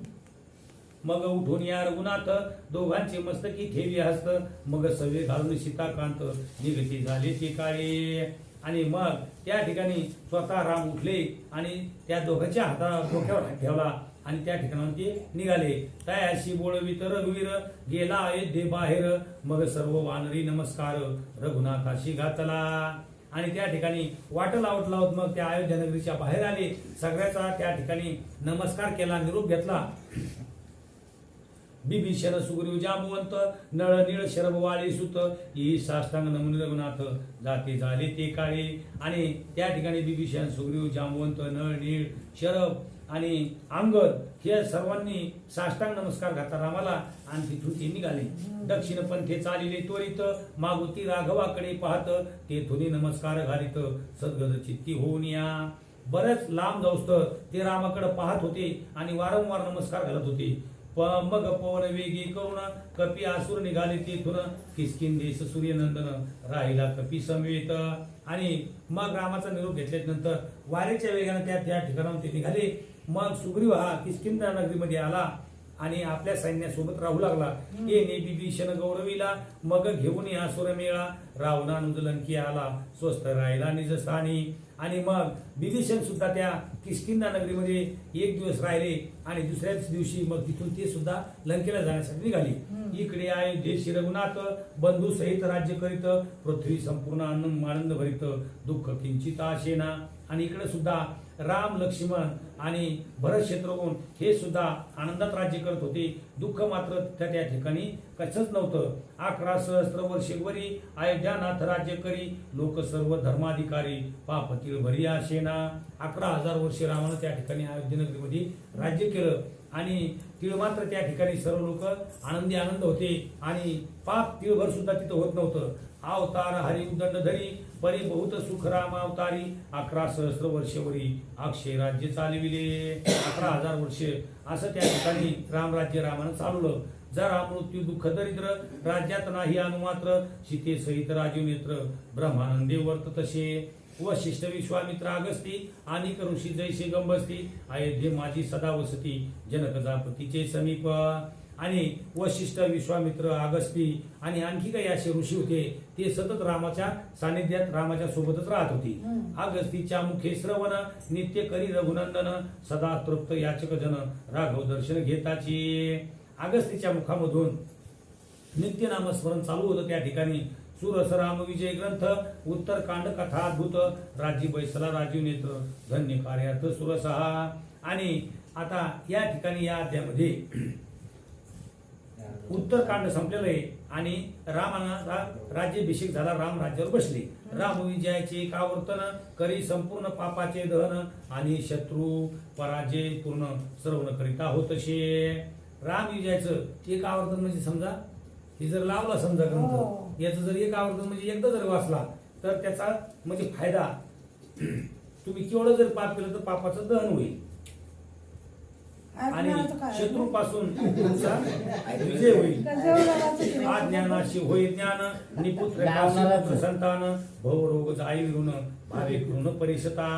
मग उठून या रघुनाथ दोघांचे मस्तकी ठेवी हस्त मग सवे घालून सीताकांत निगती झाले ते काळे. आणि मग त्या ठिकाणी स्वतः राम उठले आणि त्या दोघांच्या डोक्यावर हात ठेवला आणि त्या ठिकाणाहून ते निघाले. तयाशी बोळवित रघुवीर गेला अयोध्ये बाहेर मग सर्व वानरी नमस्कार रघुनाथाशी घातला. आणि त्या ठिकाणी वाट लावत लावत मग त्या अयोध्या नगरीच्या बाहेर आले. सगळ्याचा त्या ठिकाणी नमस्कार केला निरोप घेतला. विभीषण सुग्रीव जांबुवंत नळ नीळ शरभ वाळे सुत ही साष्टांग नमून रघुनाथ जाते झाले ते काळे. आणि त्या ठिकाणी विभीषण सुग्रीव जांबुवंत नळ नीळ शरभ आणि अंगद हे सर्वांनी साष्टांग नमस्कार घातला रामाला आणि तिथून ते निघाले. दक्षिण पंथे चालिले त्वरित मागुती राघवाकडे पाहत तेथुनी नमस्कार घालित सद्गद चित्ती होऊन या. बरेच लांब जाऊस्त ते रामाकडे पाहत होते आणि वारंवार नमस्कार घालत होते. मग पवन वेगी करून कपी आसुर निघाले तेथून किष्किंधेस सूर्यनंदन राहिला कपी समवेत. आणि मग रामाचा निरोप घेतल्यानंतर वारेच्या वेगाने त्या ठिकाणाहून ते निघाले. मग सुग्रीव हा किष्किंधा नगरीमध्ये आला आणि आपल्या सैन्यासोबत राहू लागला. येणे विभीषण गौरवीला मग घेऊन आसुर मेळा रावणानुज लंकी आला स्वस्थ राहिला निजस्थानी. आणि मग विभीषण सुद्धा त्या किष्किंधा नगरीमध्ये एक दिवस राहिले आणि दुसऱ्याच दिवशी मग तिथून ते सुद्धा लंकेला जाण्यासाठी निघाले. इकडे अयोध्येशी रघुनाथ बंधू सहित राज्य करीत पृथ्वी संपूर्ण आनंद भरित दुःख किंचित आशेना. आणि इकडे सुद्धा राम लक्ष्मण आणि भरत शत्रुघ्न हे सुद्धा आनंदात राज्य करत होते. दुःख मात्र त्या ठिकाणी कशाच नव्हतं. 11 सहस्त्र वर्षेवरी अयोध्यानाथ राज्य करी लोक सर्व धर्माधिकारी पापतील भरी आशेना. 11,000 वर्षे रामानं त्या ठिकाणी अयोध्या नगरीमध्ये राज्य केलं आणि तिळ मात्र त्या ठिकाणी सर्व लोक आनंद होते आणि पाप तिळभर सुद्धा तिथं होत नव्हतं. अवतार हरी उदंड धरी परी बहुत सुख राम अवतारी 11 सहस्त्र वर्षेवरी अक्षय राज्य चालविले. 11,000 वर्षे असं त्या ठिकाणी रामराज्य रामानं चालवलं. जरा मृत्यू दुःख दरिद्र राज्यात नाही अनुमात्र सीते सहित राजीव नेत्र ब्रह्मानंदे वर्त तसे. वशिष्ठ विश्वामित्र अगस्ती आणि ऋषी जैसे गंबस्ती अयोध्ये माझी सदा वसती जनक जापतीचे समीप. आणि वशिष्ठ विश्वामित्र अगस्ती आणि आणखी काही असे ऋषी होते ते सतत रामाच्या सानिध्यात रामाच्या सोबतच राहत होते. अगस्तीच्या मुखे श्रवण नित्य करी रघुनंदन सदा तृप्त याचक जन राघव दर्शन घेताची. अगस्तीच्या मुखामधून नित्य नामस्मरण चालू होतं. त्या ठिकाणी सुरस राम विजय ग्रंथ उत्तरकांड कथा अद्भुत राज्य बैसला राजीव नेत्र धन्य कार्यार्थ सुरसहा. आणि आता या ठिकाणी या अध्यायामध्ये उत्तरकांड संपलेलं आहे आणि रामाना राज्याभिषेक झाला. राम राज्यावर बसले. राम विजयाचे एक आवर्तन करी संपूर्ण पापाचे दहन आणि शत्रू पराजय पूर्ण श्रवण करिता होतशे. राम विजयाचं एक आवर्तन म्हणजे समजा हे जर लावला समजा ग्रंथ याचं जर एक आवर्तन म्हणजे एकदा जर वाचला तर त्याचा म्हणजे फायदा तुम्ही केवढं जर पाप केलं तर पापाचं दहन होईल आणि शत्रूपासून तुमचा विजय होईल. ज्ञानाशी होय ज्ञान निपुत्र संतान भवरोग जाई विरून भावे कृण परिषता.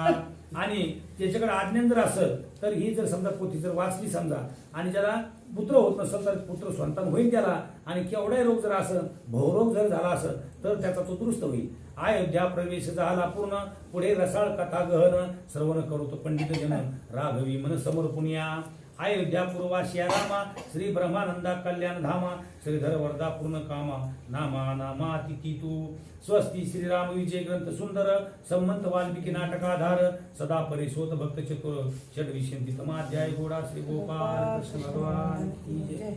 आणि त्याच्याकडे आज्ञान जर असेल तर ही जर समजा पोथी जर वाचली समजा आणि ज्याला पुत्र होत नसेल तर पुत्र संतान होईल त्याला, आणि केवढाही रोग जर असेल, भवरोग जर झाला असेल तर त्याचा तो दुरुस्त होईल. अयोध्या प्रवेश झाला पूर्ण, पुढे रसाळ कथा गहन, श्रवण करू पंडित जन राघवी मन समर्पुनिया. अयोध्या पूर्वाशिया रामा, श्री ब्रह्मानंदा कल्याण धामा, श्रीधर वरदा पूर्ण कामा, नामा नामा तिथी तू. स्वस्ती श्रीराम विजय ग्रंथ सुंदर, संमंत वाल्मिकी नाटकाधार, सदा परिशोध भक्त चतुर, षड्विशंती तमाध्याय गोडा. श्री गोपाल कृष्ण भगवान की जय.